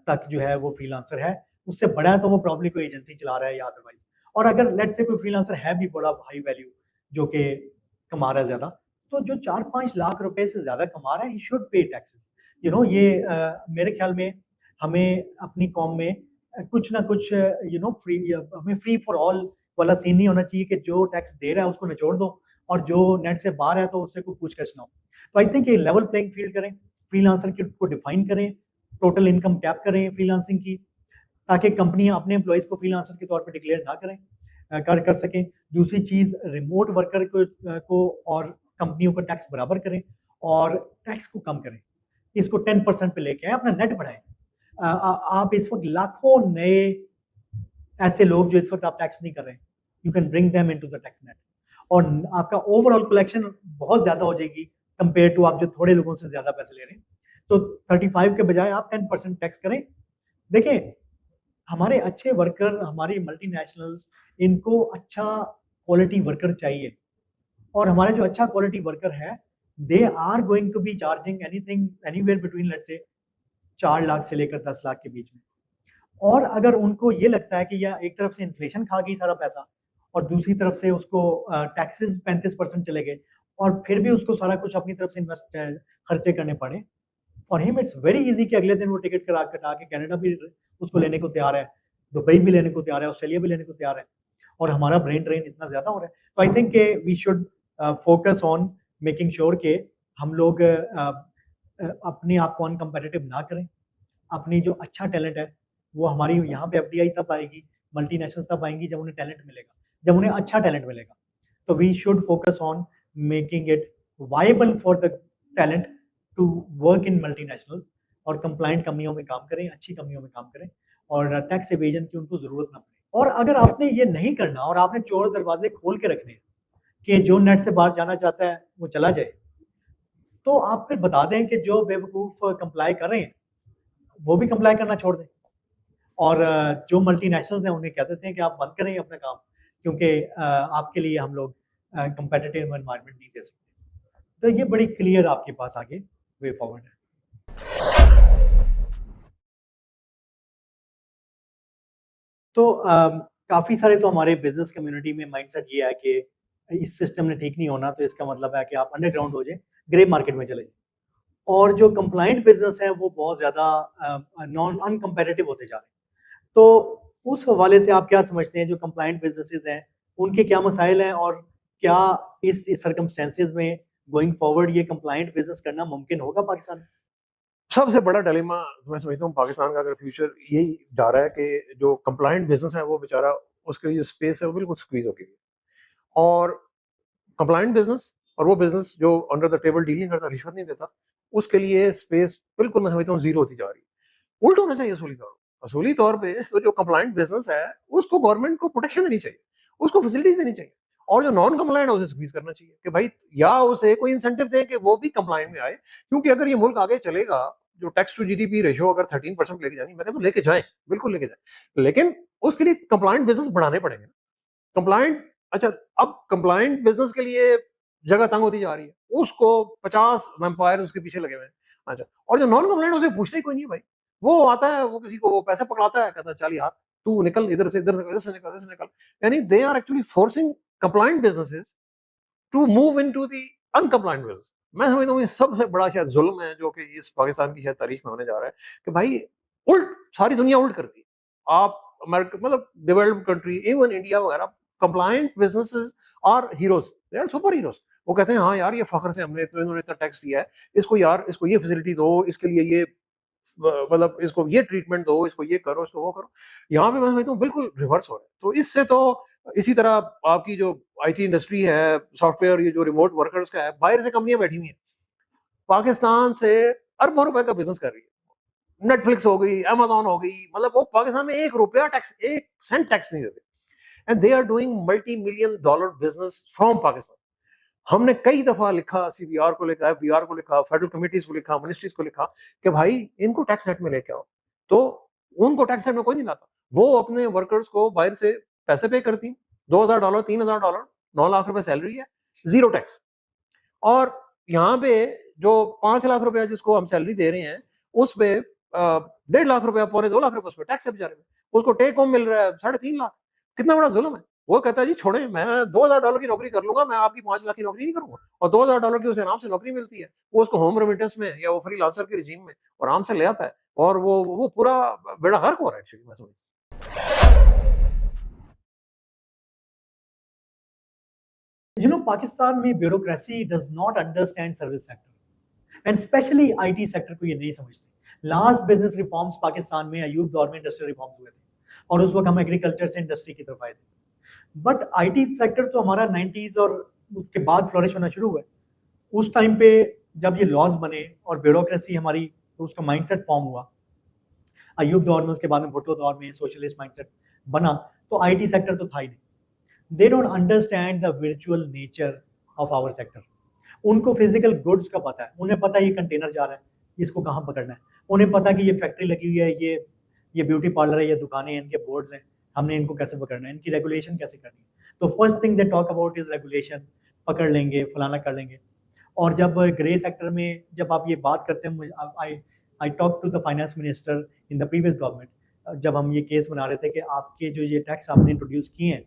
तक जो है वो फ्रीलांसर है। उससे बड़ा है तो वो प्रॉब्ली कोई एजेंसी चला रहा है या अदरवाइज। और अगर लेट्स से कोई फ्रीलांसर है भी बड़ा हाई वैल्यू जो कि कमा रहा है ज्यादा, तो जो 4-5 लाख रुपए से ज्यादा कमा रहा है, ही शुड पे टैक्सेस। ये मेरे ख्याल में हमें अपनी कौम में कुछ ना कुछ फ्री, हमें फ्री फॉर ऑल वाला सीन नहीं होना चाहिए कि जो टैक्स दे रहा है उसको निचोड़ दो और जो नेट से बाहर है तो उससे कोई पूछताछ ना हो। तो आई थिंक ये लेवल प्लेइंग फील्ड करें, फ्रीलांसर को डिफाइन करें, टोटल इनकम कैप करें फ्रीलांसिंग की, ताकि कंपनियां अपने एम्प्लॉयज को फ्रीलांसर के तौर पर डिक्लेयर ना करें, कर सकें। दूसरी चीज, रिमोट वर्कर को और कंपनियों का टैक्स बराबर करें और टैक्स को कम करें, इसको 10% पे लेके आए, अपना नेट बढ़ाएं। आप इस वक्त लाखों नए ऐसे लोग जो इस वक्त आप टैक्स नहीं कर रहे हैं, you can bring them into the tax net और आपका ओवरऑल कलेक्शन बहुत ज्यादा हो जाएगी कंपेयर टू आप जो थोड़े लोगों से ज्यादा पैसे ले रहे हैं। तो 35 के बजाय आप 10% टैक्स करें। देखें, हमारे अच्छे वर्कर, हमारी मल्टीनेशनल्स, इनको अच्छा क्वालिटी वर्कर चाहिए और हमारे जो अच्छा क्वालिटी वर्कर है, they are going to be charging anything anywhere between let's say 4 lakh से लेकर 10 लाख के बीच में। और अगर उनको ये लगता है कि या एक तरफ से इन्फ्लेशन खा गई सारा पैसा और दूसरी तरफ से उसको टैक्सेस 35% चले गए और फिर भी उसको सारा कुछ अपनी तरफ से इन्वेस्ट खर्चे करने पड़े, for him it's very easy कि अगले दिन वो टिकट कटा के कनाडा भी उसको लेने को तैयार है, दुबई भी लेने को तैयार है, ऑस्ट्रेलिया भी लेने को तैयार है और हमारा ब्रेन ड्रेन इतना ज्यादा हो रहा है। तो I think we should focus on making sure के हम लोग अपने आप को अनकम्पेटिटिव ना करें। अपनी जो अच्छा टैलेंट है वो हमारी यहाँ पे एफडीआई तब आएगी, मल्टीनेशनल तब आएंगी जब उन्हें टैलेंट मिलेगा, जब उन्हें अच्छा टैलेंट मिलेगा। तो we should focus on making it viable for the talent to work in multinationals और कंप्लाइंट कंपनियों में काम करें, अच्छी कंपनियों में काम करें और टैक्स एवेजन की उनको जरूरत ना पड़े। और अगर आपने ये नहीं करना और आपने चोर दरवाजे खोल के रखने कि जो नेट से बाहर जाना चाहता है वो चला जाए, तो आप फिर बता दें कि जो बेवकूफ़ कंप्लाई कर रहे हैं वो भी कंप्लाई करना छोड़ दें और जो मल्टीनेशनल्स हैं उन्हें कह देते हैं कि आप बंद करें अपना काम, क्योंकि आपके लिए हम लोग कंपेटिटिव एनवायरनमेंट नहीं दे सकते। तो ये बड़ी क्लियर आपके पास आगे वे फॉरवर्ड है। तो काफ़ी सारे तो हमारे बिजनेस कम्युनिटी में माइंडसेट ये है कि इस सिस्टम ने ठीक नहीं होना, तो इसका मतलब है कि आप अंडरग्राउंड हो जाए, ग्रे मार्केट में चले जाए। और जो कंप्लाइंट बिजनेस है वो बहुत ज़्यादा नॉन अनकम्पेटिटिव होते जा रहे हैं। तो उस हवाले से आप क्या समझते हैं, जो कंप्लाइंट बिजनेसेस हैं उनके क्या मसाइल हैं और क्या इस सर्कमस्टेंसेस में गोइंग फॉरवर्ड ये कंप्लाइंट बिजनेस करना मुमकिन होगा पाकिस्तान में? सबसे बड़ा डिलेमा मैं समझता हूँ पाकिस्तान का अगर फ्यूचर यही जा रहा है कि जो कंप्लाइंट बिजनेस है वो बेचारा उसके लिए जो स्पेस है वो बिल्कुल स्क्वीज हो गई है। और कंप्लाइंट बिजनेस और वो बिजनेस जो अंडर द टेबल डीलिंग करता, रिश्वत नहीं देता, उसके लिए स्पेस बिल्कुल मैं समझता हूँ जीरो होती जा रही है। उल्टा होना चाहिए असूली तौर पे तो जो कंप्लाइंट बिजनेस है उसको गवर्नमेंट को प्रोटेक्शन देनी चाहिए, उसको फैसिलिटीज देनी चाहिए और जो नॉन कंप्लाइंट है उसे स्क्वीज करना चाहिए कि भाई या उसे कोई इंसेंटिव दें कि वो भी कंप्लाइंट में आए। क्योंकि अगर ये मुल्क आगे चलेगा, जो टैक्स टू जीडीपी रेशियो अगर 13% लेके जानी, मैं कहता हूं लेके जाएं, बिल्कुल लेके जाएं, लेकिन उसके लिए कंप्लाइंट बिजनेस बढ़ाने पड़ेंगे। कंप्लाइंट, अच्छा अब कंप्लाइंट बिजनेस के लिए जगह तंग होती जा रही है, उसको 50 वेम्पायर उसके पीछे लगे हुए हैं। अच्छा, और जो नॉन कंप्लाइंट उसे पूछते ही कोई नहीं भाई, वो आता है, वो किसी को वो पैसे पकड़ाता है, कहता है चल यार तू निकल इधर से, इधर से निकल, इधर से निकल। यानी they are actually forcing compliant businesses to move into the uncompliant business. मैं समझता हूँ ये सबसे बड़ा शायद जुल्म है जो कि इस पाकिस्तान की शायद तारीख में होने जा रहा है कि भाई उल्ट सारी दुनिया उल्ट करती है। आप अमेरिका मतलब डेवलप्ड कंट्री, इवन इंडिया वगैरह, compliant businesses are heroes, they are superheroes. वो कहते हैं हाँ यार ये फख्र से हमने तो इन्होंने इतना टैक्स दिया है, इसको यार इसको ये फैसिलिटी दो, इसके लिए ये मतलब इसको ये ट्रीटमेंट दो, इसको ये करो, इसको वो करो। यहाँ पे मैं समझता हूँ बिल्कुल रिवर्स हो रहा है। तो इससे तो इसी तरह आपकी जो आईटी इंडस्ट्री है, सॉफ्टवेयर, ये जो रिमोट वर्कर्स का है, बाहर से कंपनियां बैठी हुई हैं, पाकिस्तान से अरबों रुपए का बिजनेस कर रही है। नेटफ्लिक्स हो गई, अमेजोन हो गई, मतलब वो पाकिस्तान में ₹1 टैक्स, 1 सेंट टैक्स नहीं देते, and they are doing $multi-million business from Pakistan. हमने कई दफा लिखा, सीबीआर को लिखा, एफबीआर को लिखा, फेडरल कमिटीज को लिखा, मिनिस्ट्रीज को लिखा कि भाई इनको टैक्स नेट में लेके आओ, तो उनको टैक्स नेट में कोई नहीं लाता। वो अपने वर्कर्स को बाहर से पैसे पे करती, $2,000, $3,000, 9 लाख रुपए सैलरी है, जीरो टैक्स। और यहाँ पे जो 5 लाख रुपया जिसको हम सैलरी दे रहे हैं, उस पे 1.5 लाख रुपया, पौने 2 लाख रुपए उस पर टैक्स है बेचारे में। उसको टेक होम मिल रहा है 3.5 लाख। कितना बड़ा जुल्म है। वो कहता है जी छोड़े, मैं $2,000 की नौकरी कर लूंगा, मैं आपकी 5 लाख की नौकरी नहीं करूंगा। और $2,000 की उसे आराम से नौकरी मिलती है, वो उसको होम रेमिटेंस में या वो फ्रीलांसर के रिजीम में आराम से ले आता है, और वो पूरा बेड़ा गर्क हो रहा है एक्चुअली, मैं समझता पाकिस्तान में bureaucracy does not understand service sector and specially IT sector को ये नहीं समझते। लास्ट बिजनेस रिफॉर्म्स पाकिस्तान में अयूब दौर में इंडस्ट्रियल रिफॉर्म्स हुए थे और उस वक्त हम एग्रीकल्चर से इंडस्ट्री की तरफ आए थे। बट आईटी सेक्टर तो हमारा 90s और उसके बाद फ्लोरिश होना शुरू हुआ। उस टाइम पे जब ये लॉज बने और ब्यूरोक्रेसी हमारी, तो उसका माइंडसेट फॉर्म हुआ अयूब दौर में, उसके बाद में भुट्टो दौर में सोशलिस्ट माइंडसेट बना, तो आईटी सेक्टर तो था ही नहीं। They don't understand the virtual nature of our sector. उनको फिजिकल गुड्स का पता है, उन्हें पता है ये कंटेनर जा रहा है, इसको कहाँ पकड़ना है, उन्हें पता है कि ये फैक्ट्री लगी हुई है, ये ब्यूटी पार्लर है, ये दुकानें हैं, इनके बोर्ड्स हैं, हमने इनको कैसे पकड़ना है, इनकी रेगुलेशन कैसे करनी है। तो first thing they talk about is regulation, पकड़ लेंगे, फलाना कर लेंगे। और जब ग्रे सेक्टर में जब आप ये बात करते हैं, I talk to the finance minister in the previous government, जब हम ये केस बना रहे थे कि आपके जो ये टैक्स आपने इंट्रोड्यूस किए हैं,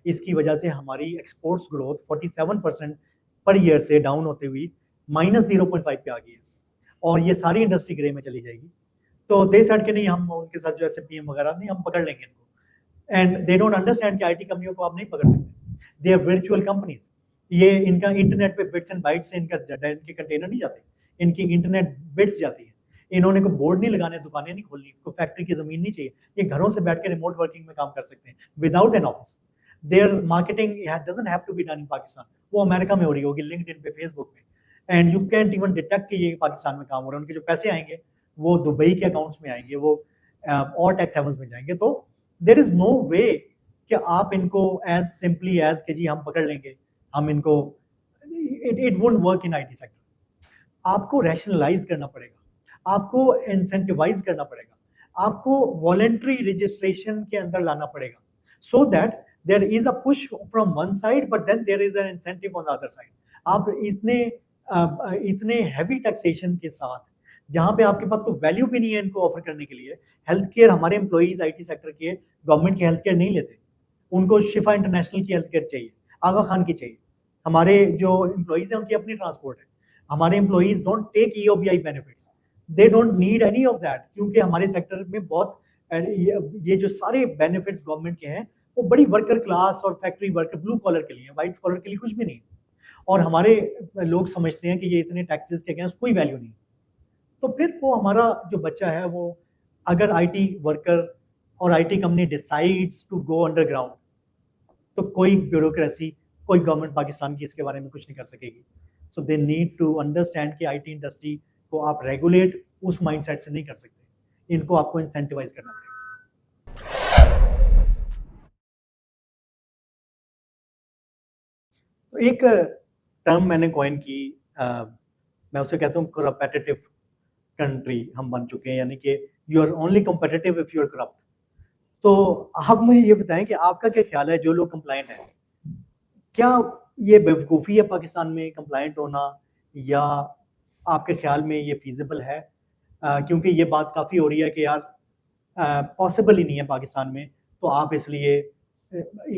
इसकी वजह से हमारी एक्सपोर्ट्स ग्रोथ 47% पर ईयर से डाउन होते हुई -0.5 पे आ गई है, और ये सारी इंडस्ट्री ग्रे में चली जाएगी। तो दे सेड के नहीं, हम उनके साथ जो ऐसे पीएम वगैरह नहीं, हम पकड़ लेंगे इनको। एंड दे डोंट अंडरस्टैंड कि आईटी कंपनियों को आप नहीं पकड़ सकते, दे आर वर्चुअल कंपनीज। ये इनका इंटरनेट पे बिट्स एंड बाइट्स से इनके कंटेनर नहीं जाते, इनकी इंटरनेट बिट्स जाती है। इन्होंने कोई बोर्ड नहीं लगाने, दुकानें नहीं खोलनी, कोई फैक्ट्री की जमीन नहीं चाहिए, ये घरों से बैठ के रिमोट वर्किंग में काम कर सकते हैं without an office. There marketing doesn't have to be done in Pakistan, वो अमेरिका में हो रही होगी, लिंक्डइन पे, फेसबुक पे, and you can't even detect कि ये पाकिस्तान में काम हो रहा है। उनके जो पैसे आएंगे वो दुबई के अकाउंट्स में आएंगे, वो और टैक्स हेवंस में जाएंगे। तो देर इज नो वे कि आप इनको एज सिंपली एज के जी हम पकड़ लेंगे, हम इनको, it won't work in IT sector. आपको रैशनलाइज करना पड़ेगा, आपको इंसेंटिवाइज करना पड़ेगा, आपको वॉलेंट्री रजिस्ट्रेशन के अंदर लाना पड़ेगा, so that there is a push from one side but then there is an incentive on the other side. आप इतने हैवी टैक्सेशन के साथ, जहां पे आपके पास कोई वैल्यू भी नहीं है इनको ऑफर करने के लिए। हेल्थ केयर, हमारे एम्प्लॉइज आईटी सेक्टर के गवर्नमेंट की हेल्थ केयर नहीं लेते, उनको शिफा इंटरनेशनल की हेल्थ केयर चाहिए, आगा खान की चाहिए। हमारे जो एम्प्लॉइज हैं उनकी अपनी ट्रांसपोर्ट है। हमारे employees don't take EOBI benefits, they don't need any of that, क्योंकि हमारे सेक्टर में बहुत ये जो सारे बेनिफिट्स गवर्नमेंट के हैं वो बड़ी वर्कर क्लास और फैक्ट्री वर्कर, ब्लू कॉलर के लिए, व्हाइट कॉलर के लिए कुछ भी नहीं। और हमारे लोग समझते हैं कि ये इतने टैक्सेस के अगेंस्ट कोई वैल्यू नहीं। तो फिर वो हमारा जो बच्चा है, वो अगर आईटी वर्कर और IT company decides to go underground, तो कोई ब्यूरोक्रेसी, कोई गवर्नमेंट पाकिस्तान की इसके बारे में कुछ नहीं कर सकेगी। सो दे नीड टू अंडरस्टैंड कि आईटी इंडस्ट्री को आप रेगुलेट उस माइंडसेट से नहीं कर सकते, इनको आपको इंसेंटिवाइज करना पड़ेगा। तो एक टर्म मैंने कॉइन की, मैं उसे कहता हूँ कॉम्पिटिटिव कंट्री हम बन चुके हैं, यानी कि you are only competitive if you are corrupt. तो आप मुझे ये बताएं कि आपका क्या ख्याल है, जो लोग कंप्लाइंट हैं, क्या ये बेवकूफ़ी है पाकिस्तान में कंप्लाइंट होना, या आपके ख्याल में ये फिजिबल है? क्योंकि ये बात काफ़ी हो रही है कि यार पॉसिबल ही नहीं है पाकिस्तान में, तो आप इसलिए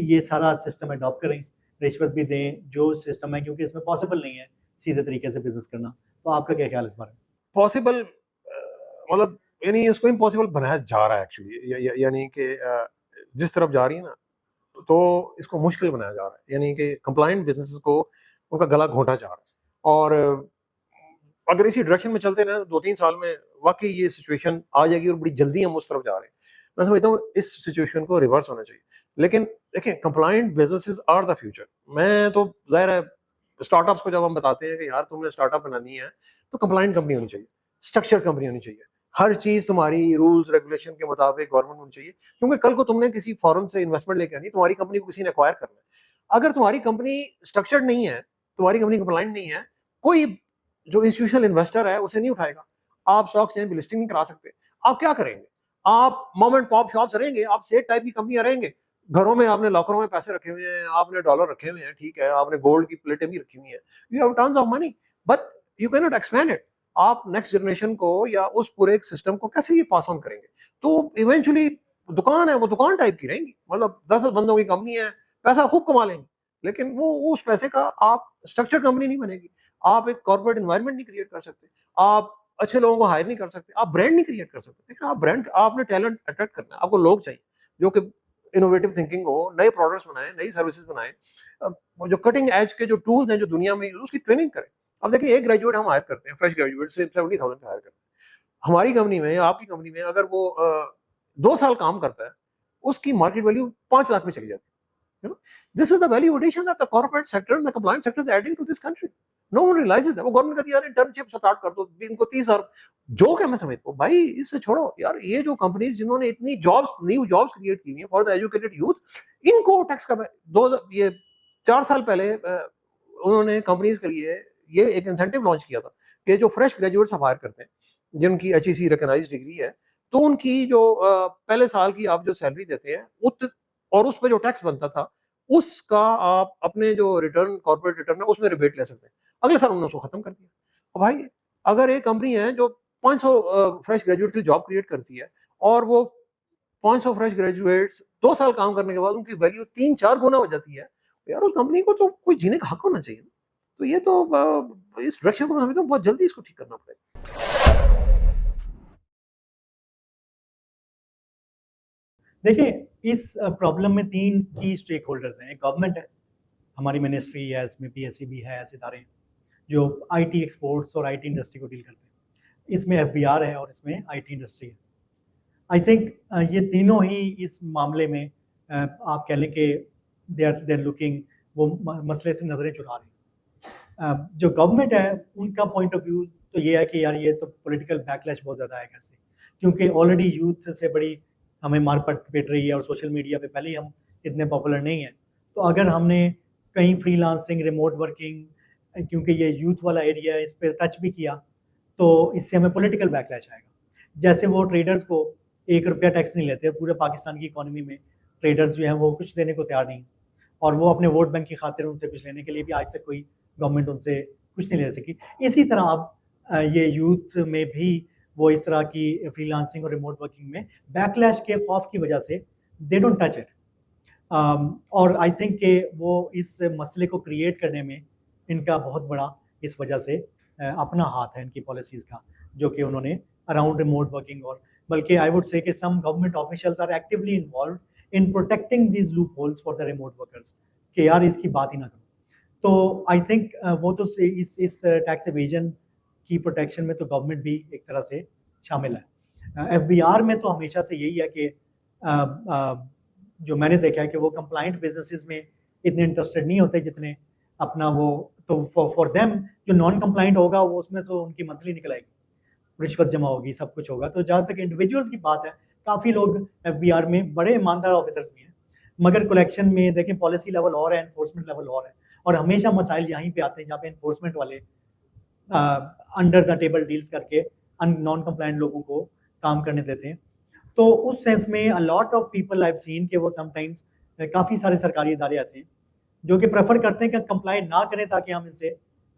ये सारा सिस्टम अडॉप्ट करें, रिश्वत भी दें, जो सिस्टम है, क्योंकि इसमें पॉसिबल नहीं है सीधे तरीके से बिजनेस करना। तो आपका क्या ख्याल है इस बारे में? पॉसिबल मतलब यानी इसको इम्पॉसिबल बनाया जा रहा है एक्चुअली, यानी कि जिस तरफ जा रही है ना, तो इसको मुश्किल बनाया जा रहा है, यानी कि कंप्लायंट बिजनेसेस को उनका गला घोंटा जा रहा है। और अगर इसी डायरेक्शन में चलते रहे 2-3 साल में वाकई ये सिचुएशन आ जाएगी और बड़ी जल्दी हम उस तरफ जा रहे हैं। मैं समझता हूँ इस सिचुएशन को रिवर्स होना चाहिए। लेकिन देखें, compliant businesses are the future. मैं तो ज़ाहिर है स्टार्टअप्स को जब हम बताते हैं कि यार तुमने स्टार्टअप बनानी है तो कंप्लायंट कंपनी होनी चाहिए, स्ट्रक्चर्ड कंपनी होनी चाहिए, हर चीज तुम्हारी रूल्स रेगुलेशन के मुताबिक गवर्नमेंट होनी चाहिए, क्योंकि कल को तुमने किसी फॉरेन से इन्वेस्टमेंट लेके आनी, तुम्हारी कंपनी को किसी ने एक्वायर करना है। अगर तुम्हारी कंपनी स्ट्रक्चर्ड नहीं है, तुम्हारी कंपनी कंप्लायंट नहीं है, कोई जो इंस्टीट्यूशनल इन्वेस्टर है उसे नहीं उठाएगा। आप स्टॉक एक्सचेंज में लिस्टिंग नहीं करा सकते। आप क्या करेंगे? आप मॉम एंड पॉप शॉप्स रहेंगे, आप सेठ टाइप की कंपनियां रहेंगे। घरों में आपने लॉकरों में पैसे रखे हुए हैं, आपने डॉलर रखे हुए हैं, ठीक है, आपने गोल्ड की प्लेटें भी रखी हुई हैं, you have tons of money, but you can not expand it. आप नेक्स्ट जनरेशन को या उस पूरे सिस्टम को कैसे ये पास ऑन करेंगे? तो इवेंचुअली दुकान है वो दुकान टाइप की रहेंगी, मतलब 10 बंदों की कंपनी है, पैसा खूब कमा लेंगे, लेकिन वो उस पैसे का आप स्ट्रक्चर्ड कंपनी नहीं बनेगी। आप एक कॉर्पोरेट एनवायरनमेंट नहीं क्रिएट कर सकते, आप अच्छे लोगों को हायर नहीं कर सकते, आप ब्रांड नहीं क्रिएट कर सकते। देखिए, आप ब्रांड, आपने टैलेंट अट्रैक्ट करना है, आपको लोग चाहिए जो कि इनोवेटिव थिंकिंग हो, नए प्रोडक्ट्स बनाए, नई सर्विसेज बनाए, जो कटिंग एज के जो टूल्स हैं जो दुनिया में यूज, उसकी ट्रेनिंग करें। अब देखिए, एक ग्रेजुएट हम हायर करते हैं, फ्रेश ग्रेजुएट से 70,000 का हायर करते हैं। हमारी कंपनी में या आपकी कंपनी में अगर वो 2 साल काम करता है, उसकी मार्केट वैल्यू 5 लाख में चली जाती है। This is the value addition that the corporate sector and the compliance sector is adding to this country. No one realizes that. वो गवर्नमेंट कहती है यार इंटर्नशिप स्टार्ट कर दो, इनको 30,000 जो क्या मैं समझता हूँ भाई, इससे छोड़ो यार। ये जो कंपनीज जिन्होंने इतनी जॉब्स, न्यू जॉब्स क्रिएट की हैं फॉर द एजुकेटेड यूथ, इनको टैक्स का ये 4 साल पहले उन्होंने कंपनीज के लिए ये एक इंसेंटिव लॉन्च किया था कि जो फ्रेश ग्रेजुएट्स हायर करते हैं, जिनकी HEC रिकॉग्नाइज्ड डिग्री है, तो उनकी जो पहले साल की आप जो सैलरी देते हैं और उस पर जो टैक्स बनता था, उसका आप अपने जो रिटर्न, कॉर्पोरेट रिटर्न है, उसमें रिबेट ले सकते हैं। अगले साल उन्होंने उसको खत्म कर दिया। और भाई, अगर एक कंपनी है जो 500 फ्रेश ग्रेजुएट की जॉब क्रिएट करती है और वो 500 फ्रेश ग्रेजुएट्स 2 साल काम करने के बाद उनकी वैल्यू 3-4 गुना हो जाती है, तो यार उस कंपनी को तो कोई जीने का हक होना चाहिए। तो ये तो इस डायरेक्शन को मैं समझता हूँ बहुत जल्दी इसको ठीक करना पड़ेगा। देखिए, इस प्रॉब्लम में 3 की स्टेक होल्डर्स हैं। एक गवर्नमेंट है, हमारी मिनिस्ट्री है, इसमें PSE भी है, ऐसे इदारे हैं जो IT एक्सपोर्ट्स और IT इंडस्ट्री को डील करते हैं। इसमें FBR है और इसमें IT इंडस्ट्री है। आई थिंक ये तीनों ही इस मामले में आप कह लें कि दे आर लुकिंग, वो मसले से नज़रें चुरा रहे हैं। जो गवर्नमेंट है उनका पॉइंट ऑफ व्यू तो ये है कि यार ये तो पॉलिटिकल बैकलैश बहुत ज़्यादा है कैसे, क्योंकि ऑलरेडी यूथ से बड़ी हमें मारपट पेट रही है और सोशल मीडिया पे पहले ही हम इतने पॉपुलर नहीं हैं। तो अगर हमने कहीं फ्रीलांसिंग, रिमोट वर्किंग, क्योंकि ये यूथ वाला एरिया है, इस पर टच भी किया तो इससे हमें पॉलिटिकल बैकलैश आएगा। जैसे वो ट्रेडर्स को 1 रुपया टैक्स नहीं लेते, पूरे पाकिस्तान की इकॉनमी में ट्रेडर्स जो हैं वो कुछ देने को तैयार नहीं, और वो अपने वोट बैंक की खातिर उनसे कुछ लेने के लिए भी आज तक कोई गवर्नमेंट उनसे कुछ नहीं ले सकी। इसी तरह अब ये यूथ में भी वो इस तरह की फ्रीलांसिंग और रिमोट वर्किंग में बैकलैश के खौफ की वजह से दे डोंट टच इट। और आई थिंक कि वो इस मसले को क्रिएट करने में इनका बहुत बड़ा इस वजह से अपना हाथ है इनकी पॉलिसीज़ का, जो कि उन्होंने अराउंड रिमोट वर्किंग, और बल्कि आई वुड से कि some government officials are actively involve in protecting these loopholes for the remote workers, कि यार इसकी बात ही ना करो। तो आई थिंक वो तो इस टैक्स एवेजन की प्रोटेक्शन में तो गवर्नमेंट भी एक तरह से शामिल है। FBR में तो हमेशा से यही है कि जो मैंने देखा है कि वो कंप्लाइंट बिजनेसेस में इतने इंटरेस्टेड नहीं होते जितने अपना वो, तो फॉर देम जो नॉन कंप्लाइंट होगा वो उसमें तो उनकी मंथली निकल आएगी, रिश्वत जमा होगी, सब कुछ होगा। तो जहाँ तक इंडिविजुअल्स की बात है, काफ़ी लोग FBR में बड़े ईमानदार ऑफिसर्स भी हैं, मगर कलेक्शन में देखें पॉलिसी लेवल और है, एनफोर्समेंट लेवल और है, और हमेशा मसाइल यहीं पे आते हैं जहाँ पे एनफोर्समेंट वाले अंडर द टेबल डील्स करके नॉन कंप्लाइंट लोगों को काम करने देते हैं। तो उस सेंस में अ lot of people I have seen कि वो समटाइम्स काफ़ी सारे सरकारी इदारे ऐसे हैं जो कि प्रेफर करते हैं कि कंप्लाई ना करें ताकि हम इनसे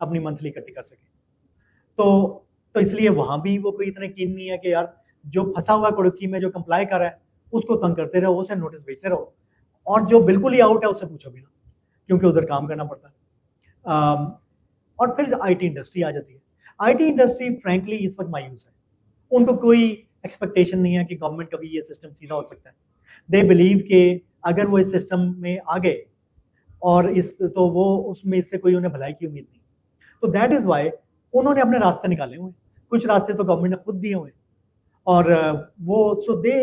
अपनी मंथली इकट्ठी कर सकें। तो इसलिए वहाँ भी वो कोई इतने कीन नहीं है कि यार जो फंसा हुआ कुड़की में जो कंप्लाई कर रहा है उसको तंग करते रहो, उसे नोटिस भेजते रहो, और जो बिल्कुल ही आउट है उससे पूछो भी ना, क्योंकि उधर काम करना पड़ता है। और फिर IT इंडस्ट्री आ जाती है। IT इंडस्ट्री फ्रैंकली इस वक्त मायूस है, उनको कोई एक्सपेक्टेशन नहीं है कि गवर्नमेंट कभी ये सिस्टम सीधा हो सकता है। दे बिलीव कि अगर वो इस सिस्टम में आ गए और तो वो उसमें इससे कोई उन्हें भलाई की उम्मीद नहीं। तो दैट इज़ वाई उन्होंने अपने रास्ते निकाले हुए हैं, कुछ रास्ते तो गवर्नमेंट ने खुद दिए हुए हैं। और वो so they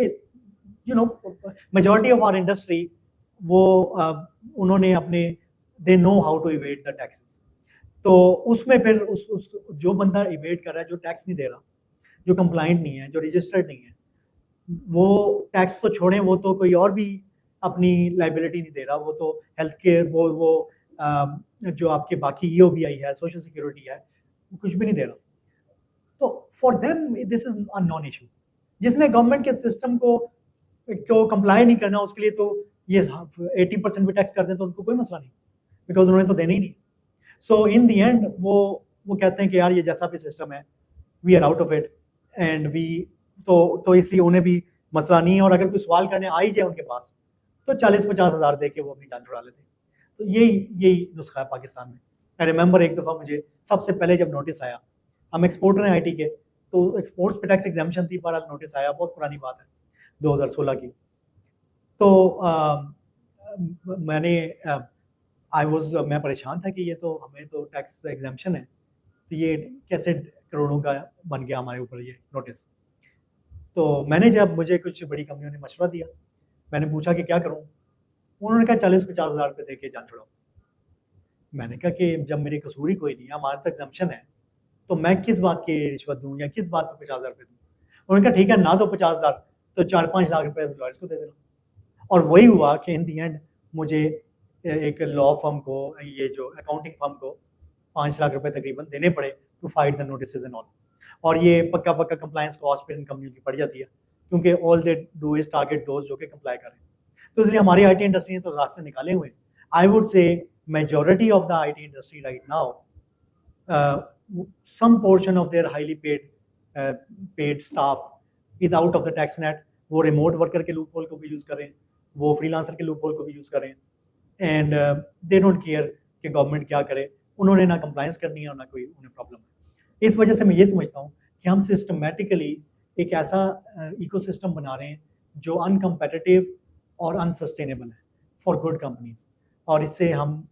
you know majority of our industry वो उन्होंने अपने they know how to evade the taxes. तो उसमें फिर उस जो बंदा इवेट कर रहा है, जो टैक्स नहीं दे रहा, जो कंप्लाइंट नहीं है, जो रजिस्टर्ड नहीं है, वो टैक्स तो छोड़ें, वो तो कोई और भी अपनी लाइबिलिटी नहीं दे रहा, वो तो हेल्थ केयर, वो जो आपके बाकी EOBI है, सोशल सिक्योरिटी है, वो कुछ भी नहीं दे रहा। तो for them this is a non issue. जिसने गवर्नमेंट के सिस्टम को कंप्लाई नहीं करना, उसके लिए तो ये 80% भी टैक्स कर दें तो उनको कोई मसला नहीं, बिकॉज उन्होंने तो देना ही नहीं। सो इन दी एंड वो कहते हैं कि यार ये जैसा भी सिस्टम है, we are out of it and we तो इसलिए उन्हें भी मसला नहीं है। और अगर कोई सवाल करने आ ही जाए उनके पास तो 40-50 हज़ार दे के वो अपनी जान छुड़ा लेते हैं। तो यही नुस्खा है पाकिस्तान में। आई रिमेंबर एक दफ़ा मुझे सबसे पहले जब नोटिस आया, हम एक्सपोर्टर हैं IT के, तो एक्सपोर्ट्स पे टैक्स एग्जाम्पशन थी, पर नोटिस आया, बहुत पुरानी बात है 2016 की। तो मैं परेशान था कि ये तो हमें तो टैक्स एग्जाम्पशन है, तो ये कैसे करोड़ों का बन गया हमारे ऊपर ये नोटिस। तो जब मुझे कुछ बड़ी कंपनियों ने मशवरा दिया, मैंने पूछा कि क्या करूं, उन्होंने कहा 40-50 हज़ार रुपये दे के जान छुड़ाओ। मैंने कहा कि जब मेरे कसूर ही कोई नहीं है, हमारे तो एग्जाम्पशन है, तो मैं किस बात की रिश्वत दूं या किस बात पर 50 हज़ार रुपये दूं। उन्होंने कहा ठीक है, ना तो 50 हज़ार तो 4-5 लाख रुपये लॉयर्स को दे देना। और वही हुआ कि इन दी एंड मुझे एक लॉ फर्म को, ये जो अकाउंटिंग फर्म को 5 लाख रुपए तकरीबन देने पड़े to fight the notice and all. और ये पक्का कंप्लायंस कॉस्ट पे इन कंपनियों की पड़ जाती है, क्योंकि all they do is target दोस्त जो कि कंप्लाई करें। तो इसलिए हमारी IT इंडस्ट्री ने तो रास्ते निकाले हुए हैं। आई वुड से majority of the IT industry right now, some portion of their highly paid staff is out of the tax net। वो रिमोट वर्कर के लूप होल को भी यूज़ करें, वो फ्रीलांसर के लूप होल को भी यूज़ करें, एंड दे डोंट केयर कि गवर्नमेंट क्या करे। उन्होंने ना कंप्लायंस करनी है और ना कोई उन्हें प्रॉब्लम है। इस वजह से मैं ये समझता हूँ कि हम सिस्टमेटिकली एक ऐसा इकोसिस्टम बना रहे हैं जो अनकम्पेटिटिव और अनसस्टेनेबल है फॉर गुड कंपनीज। और इससे हम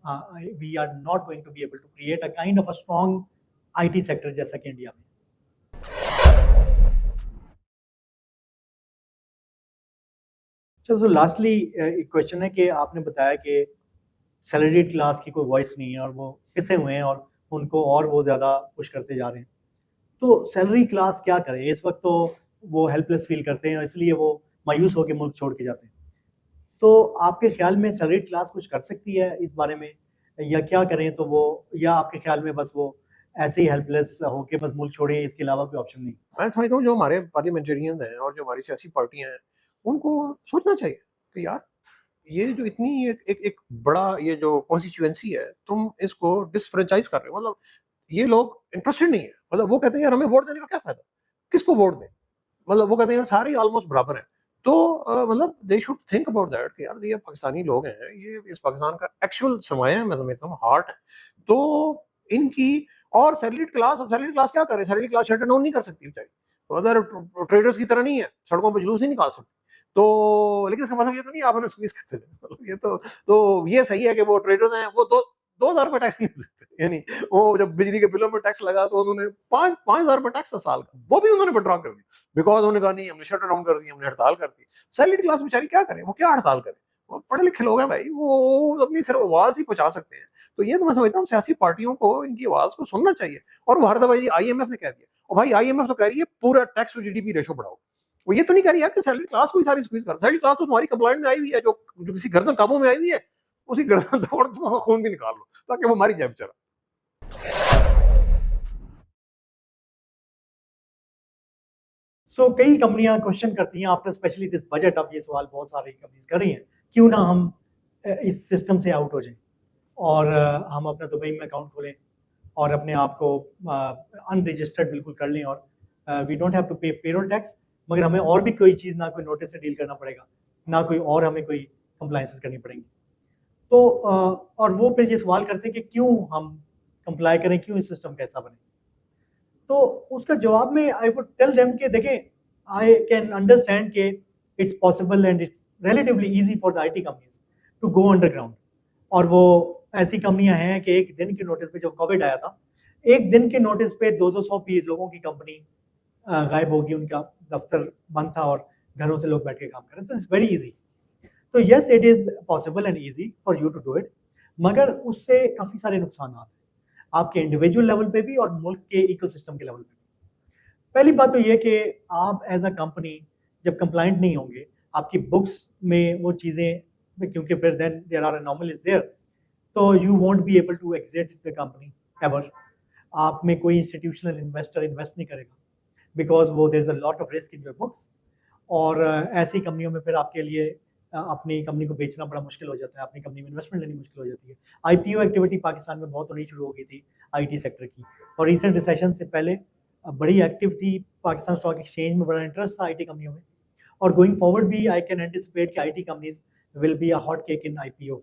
we are not going to be able to create a kind of a strong IT sector जैसा कि इंडिया में। चलो, लास्टली एक क्वेश्चन है कि आपने बताया कि सैलरीड क्लास की कोई वॉइस नहीं है और वो पिसे हुए हैं और उनको और वो ज़्यादा पुश करते जा रहे हैं। तो सैलरी क्लास क्या करे? इस वक्त तो वो हेल्पलेस फील करते हैं और इसलिए वो मायूस होकर मुल्क छोड़ के जाते हैं। तो आपके ख्याल में सैलरीड क्लास कुछ कर सकती है इस बारे में, या क्या करें? तो वो, या आपके ख्याल में बस वो ऐसे ही हेल्पलेस होके बस मुल्क छोड़े, इसके अलावा कोई ऑप्शन नहीं? मैं समझता हूँ जो हमारे पार्लियामेंटेरियंस हैं और जो हमारी सियासी पार्टियां हैं, उनको सोचना चाहिए कि यार ये जो इतनी एक बड़ा ये जो कॉन्स्टिट्यूएंसी है, तुम इसको डिसफ्रेंचाइज कर रहे हो। मतलब ये लोग इंटरेस्टेड नहीं है। मतलब वो कहते हैं यार हमें वोट देने का क्या फायदा, किसको वोट दें। मतलब वो कहते हैं यार सारे ऑलमोस्ट बराबर हैं। तो मतलब they should think about that कि यार ये पाकिस्तानी लोग हैं, ये इस पाकिस्तान का एक्चुअल सरमाया है, मैं समझता हूँ हार्ट है। तो इनकी और सैलरीड क्लास क्या करे? सैलरीड क्लास शट डाउन नहीं कर सकती बेचारी, तो अदर ट्रेडर्स की तरह नहीं है, सड़कों पर जुलूस नहीं निकाल सकती। तो लेकिन इसका मतलब ये तो नहीं आप उन्हें स्क्वीज करते थे। ये तो ये सही है कि वो ट्रेडर्स हैं, वो 2,000 रुपए टैक्स नहीं देते। यानी वो जब बिजली के बिलों में टैक्स लगा तो उन्होंने 5,000 रुपए टैक्स था साल का, वो भी उन्होंने विड्रॉ कर दिया, बिकॉज उन्होंने कहा नहीं हमने शट डाउन कर दी, हमने हड़ताल कर दी। सैलरीड क्लास बेचारी क्या करे? वो क्या हड़ताल करे? वो पढ़े लिखे लोग हैं भाई, वो अपनी सिर्फ आवाज ही पहुंचा सकते हैं। तो ये तो मैं समझता हूँ सियासी पार्टियों को इनकी आवाज को सुनना चाहिए। और वो हर दफा IMF ने कह दिया, और भाई IMF तो कह रही है पूरा टैक्स टू GDP रेशो बढ़ाओ। वो ये तो नहीं कह रही है कि सैलरी क्लास को ही सारी स्क्वीज कर। सैलरी क्लास तो तुम्हारी कंप्लाइंट में आई हुई है, जो किसी गर्दन काबू में आई हुई है, उसी गर्दन तोड़ दो, खून भी निकाल लो ताकि वो मारी जाए बेचारा। सो कई कंपनियां क्वेश्चन करती हैं आफ्टर स्पेशली दिस बजट। अब ये सवाल बहुत सारी कंपनीज कर रही हैं, क्यों ना हम इस सिस्टम से आउट हो जाएं और हम अपना दुबई में अकाउंट खोलें और अपने आप को अनरजिस्टर्ड बिल्कुल कर लें, और वी डोंट हैव टू पे पेरोल टैक्स, मगर हमें और भी कोई चीज़, ना कोई नोटिस से डील करना पड़ेगा, ना कोई और हमें कोई कंप्लाइंसेस करनी पड़ेंगी। तो और वो फिर ये सवाल करते हैं कि क्यों हम कंप्लाई करें, क्यों इस सिस्टम का हिस्सा बने। तो उसका जवाब में आई वुड टेल देम कि देखें, आई कैन अंडरस्टैंड कि it's possible and it's relatively easy for the IT companies to go underground. और वो ऐसी कंपनियां हैं कि एक दिन की नोटिस पे जब कोविड आया था, एक दिन के नोटिस पे 200 लोगों की कंपनी गायब होगी, उनका दफ्तर बंद था और घरों से लोग बैठ के काम कर रहे थे। It's very easy. तो yes, it is possible and easy for you to do it, मगर उससे काफ़ी सारे नुकसान हैं आपके इंडिविजुअल लेवल पे भी और मुल्क के इकोसिस्टम के लेवल पे भी। पहली बात तो ये कि आप एज अ कंपनी जब कंप्लाइंट नहीं होंगे, आपकी बुक्स में वो चीज़ें, क्योंकि फिर then there are anomalies there, तो you won't be able to exit the company ever. आप में कोई इंस्टीट्यूशनल इन्वेस्टर इन्वेस्ट नहीं करेगा, बिकॉज वो there is a lot of risk in your books. और ऐसी कंपनियों में फिर आपके लिए अपनी कंपनी को बेचना बड़ा मुश्किल हो जाता है, अपनी कंपनी में इन्वेस्टमेंट लेनी मुश्किल हो जाती है। आईपीओ एक्टिविटी पाकिस्तान में बहुत होनी शुरू हो गई थी आईटी सेक्टर की, और रिसेंट रिसेशन से पहले बड़ी एक्टिव थी। पाकिस्तान स्टॉक एक्सचेंज में बड़ा इंटरेस्ट था आईटी कंपनियों में, और गोइंग फॉरवर्ड भी आई कैन एंटिसिपेट कि IT companies will be a hot cake in IPO.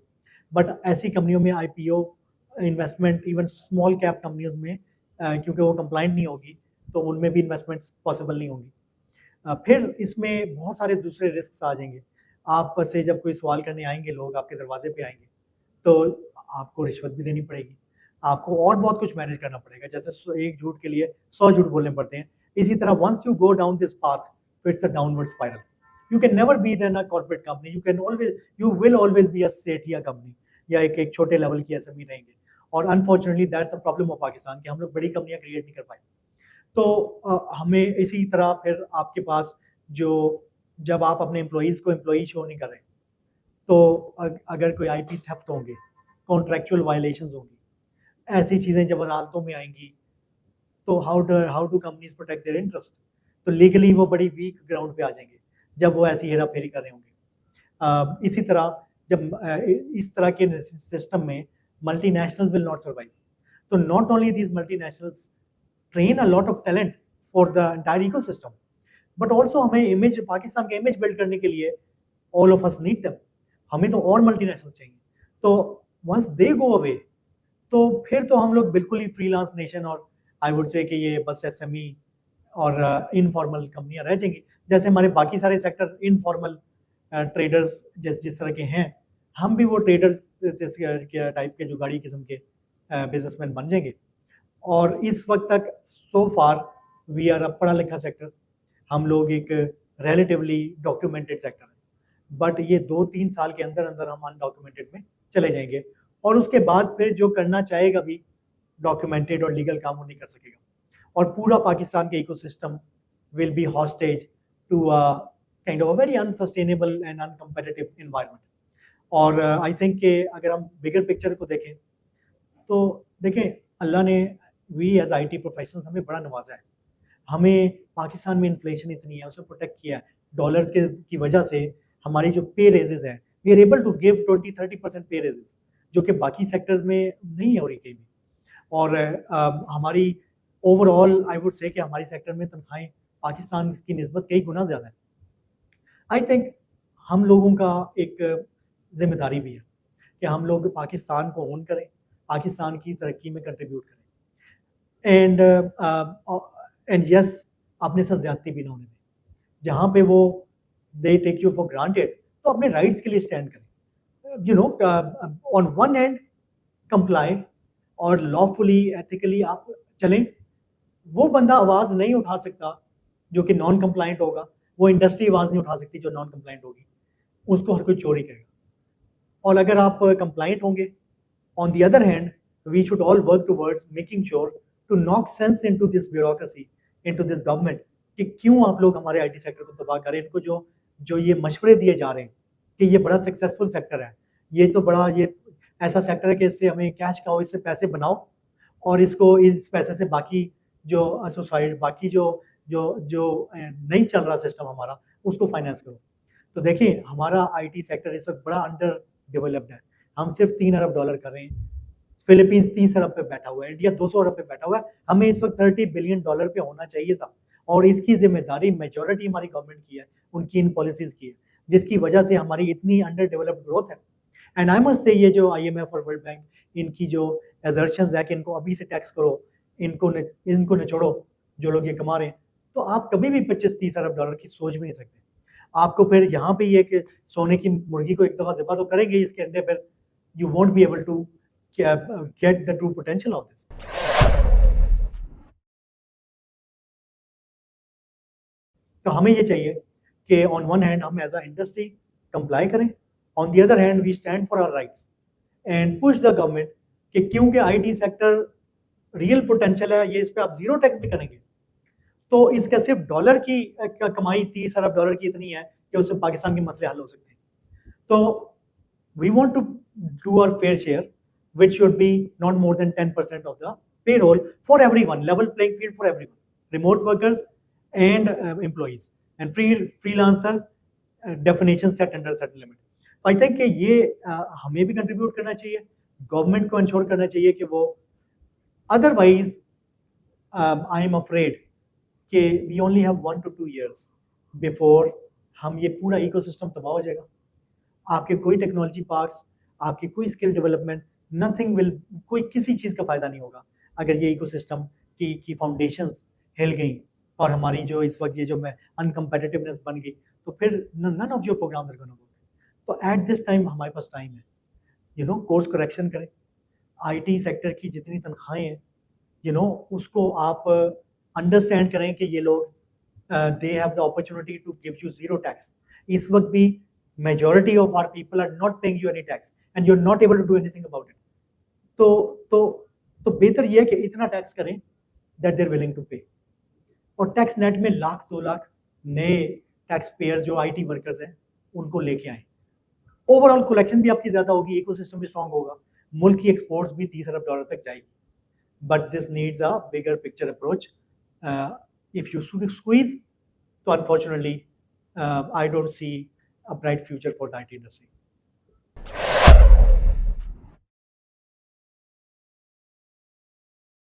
But ऐसी कंपनियों में IPO investment even small cap companies में क्योंकि वो कंप्लाइंट नहीं होगी, तो उनमें भी इन्वेस्टमेंट्स पॉसिबल नहीं होंगी। फिर इसमें बहुत सारे दूसरे रिस्क आ जाएंगे। आप से जब कोई सवाल करने आएंगे, लोग आपके दरवाजे पे आएंगे, तो आपको रिश्वत भी देनी पड़ेगी, आपको और बहुत कुछ मैनेज करना पड़ेगा। जैसे एक झूठ के लिए 100 झूठ बोलने पड़ते हैं, इसी तरह once you go down this path, तो it's a downward spiral. You can never be then a corporate company, you will always be a सेठिया कंपनी, या एक छोटे लेवल की एसएमई रहेंगे। और unfortunately that's a problem of Pakistan कि हम लोग बड़ी कंपनियां क्रिएट नहीं कर पाए। तो हमें इसी तरह फिर आपके पास जब आप अपने एम्प्लॉयज़ को एम्प्लॉई शो नहीं कर रहे, तो अगर कोई आईटी थेफ्ट होंगे, कॉन्ट्रैक्चुअल वायलेशंस होंगी, ऐसी चीज़ें जब अदालतों में आएंगी, तो how do companies protect their interest? तो लीगली वो बड़ी वीक ग्राउंड पे आ जाएंगे जब वो ऐसी हेरा फेरी कर रहे होंगे। इसी तरह जब इस तरह के सिस्टम में मल्टीनेशनल्स विल नॉट सर्वाइव। तो not only these multinationals train a lot of talent for the entire ecosystem, but also हमें इमेज, पाकिस्तान का इमेज बिल्ड करने के लिए all of us need them। हमें तो और मल्टीनेशनल चाहिए। तो once they go away, तो फिर तो हम लोग बिल्कुल ही फ्रीलांस नेशन, और आई वुड से कि ये बस एसएमई और इनफॉर्मल कंपनियां रह जाएंगी। जैसे हमारे बाकी सारे सेक्टर इनफॉर्मल ट्रेडर्स जिस तरह के हैं, हम भी वो ट्रेडर्स टाइप के जुगाड़ी किस्म के बिजनेसमैन बन जाएंगे। और इस वक्त तक सो फार वी आर अ पढ़ा लिखा सेक्टर, हम लोग एक रिलेटिवली डॉक्यूमेंटेड सेक्टर है, बट ये 2-3 साल के अंदर अंदर हम अनडॉक्यूमेंटेड में चले जाएंगे, और उसके बाद फिर जो करना चाहेगा भी डॉक्यूमेंटेड और लीगल काम वो नहीं कर सकेगा, और पूरा पाकिस्तान के ecosystem will be hostage to kind of a very unsustainable and uncompetitive environment. और आई थिंक कि अगर हम बिगर पिक्चर को देखें, तो देखें अल्लाह ने वी एज आईटी प्रोफेशनल्स हमें बड़ा नवाजा है। हमें पाकिस्तान में इन्फ्लेशन इतनी है, उसे प्रोटेक्ट किया है डॉलर्स की वजह से। हमारी जो पे रेजेस हैं, we are able to give 20-30% pay raises, जो कि बाकी सेक्टर्स में नहीं हो रही कहीं भी। और हमारी ओवरऑल आई वुड से कि हमारी सेक्टर में तनख्वाहें पाकिस्तान की निस्बत कई गुना ज़्यादा है। आई थिंक हम लोगों का एक जिम्मेदारी भी है कि हम लोग पाकिस्तान को ओन करें, पाकिस्तान की तरक्की में कंट्रीब्यूट करें, एंड यस, अपने साथ ज्यादती भी ना होने दें। जहाँ पे वो they take you for granted, तो अपने राइट्स के लिए स्टैंड करें। You know, on one hand comply और लॉफुली एथिकली आप चलें। वो बंदा आवाज़ नहीं उठा सकता जो कि नॉन कंप्लाइंट होगा, वो इंडस्ट्री आवाज़ नहीं उठा सकती जो नॉन कंप्लाइंट होगी, उसको हर कोई चोरी करेगा। और अगर आप कंप्लाइंट होंगे, on the other hand, we should all work towards making sure to knock sense into this bureaucracy, into this government, कि क्यों आप लोग हमारे आईटी सेक्टर को तबाह करें। इनको जो ये मशवरे दिए जा रहे हैं कि ये बड़ा सक्सेसफुल सेक्टर है, ये तो बड़ा ये ऐसा सेक्टर है कि इससे हमें कैश खाओ, इससे पैसे बनाओ, और इसको इस पैसे से बाकी जो सोसाइटी, बाकी जो नहीं चल रहा सिस्टम हमारा, उसको फाइनेंस करो। तो देखिए हमारा आईटी सेक्टर इस वक्त बड़ा अंडर डेवलप्ड है। हम सिर्फ $3 अरब कर रहे हैं, फिलीपींस 30 अरब पे बैठा हुआ है, इंडिया 200 अरब पे बैठा हुआ है। हमें इस वक्त $30 बिलियन पे होना चाहिए था, और इसकी जिम्मेदारी मेजॉरिटी हमारी गवर्नमेंट की है, उनकी इन पॉलिसीज़ की है, जिसकी वजह से हमारी इतनी अंडर डेवलप्ड ग्रोथ है। एंड आई मस्ट से ये जो IMF और वर्ल्ड बैंक इनकी जो एजर्शंस है कि इनको अभी से टैक्स करो, इनको निचोड़ो जो लोग ये कमा रहे हैं, तो आप कभी भी 25-30 अरब डॉलर की सोच भी नहीं सकते। आपको फिर यहाँ पे ये कि सोने की मुर्गी को एक दफ़ा ज़िबा तो करेंगे इसके अंडे, फिर you won't be able to get the true potential of this. तो हमें ये चाहिए कि ऑन वन हैंड हम एज अ इंडस्ट्री कंप्लाई करें, on the other hand we stand for our rights and push the government कि क्योंकि IT sector real potential है, ये इस पर आप जीरो टैक्स भी करेंगे तो इसका सिर्फ डॉलर की कमाई 30 अरब डॉलर की इतनी है कि उससे पाकिस्तान के मसले हल हो सकते हैं। तो we want to do our fair share which should be not more than 10% of the payroll for everyone, level playing field for everyone, remote workers and employees and freelancers, definition set under certain limit. I think कि ये हमें भी contribute करना चाहिए, government को ensure करना चाहिए कि वो, अदरवाइज आई एम अफ्रेड कि we only have 1 to 2 years before हम ये पूरा इकोसिस्टम तबाह हो जाएगा। आपके कोई टेक्नोलॉजी पार्क्स, आपकी कोई स्किल डेवलपमेंट, नथिंग विल, कोई किसी चीज़ का फ़ायदा नहीं होगा अगर ये इकोसिस्टम की फाउंडेशंस हिल गई और हमारी जो इस वक्त ये जो मैं अनकम्पेटिटिवनेस बन गई, तो फिर none of your programs are gonna work. तो एट दिस टाइम हमारे पास टाइम है, यू नो, कोर्स करेक्शन करें। आईटी सेक्टर की जितनी तनख्वाहें हैं, यू नो, उसको आप अंडरस्टैंड करें कि ये लोग they have the opportunity to give you zero tax. इस वक्त भी majority of our people are not paying you any tax and you're not able to do anything about it. तो बेहतर ये है कि इतना टैक्स करें that they're willing to pay। और टैक्स नेट में 1 लाख 2 लाख नए टैक्स पेयर जो आईटी वर्कर्स हैं उनको लेके आए, ओवरऑल कलेक्शन भी आपकी ज़्यादा होगी, इकोसिस्टम भी स्ट्रॉन्ग होगा, मुल्क की एक्सपोर्ट्स भी 30 अरब डॉलर तक जाएगी। But this needs a bigger picture approach. If you squeeze, तो unfortunately I don't C a bright future for the IT industry.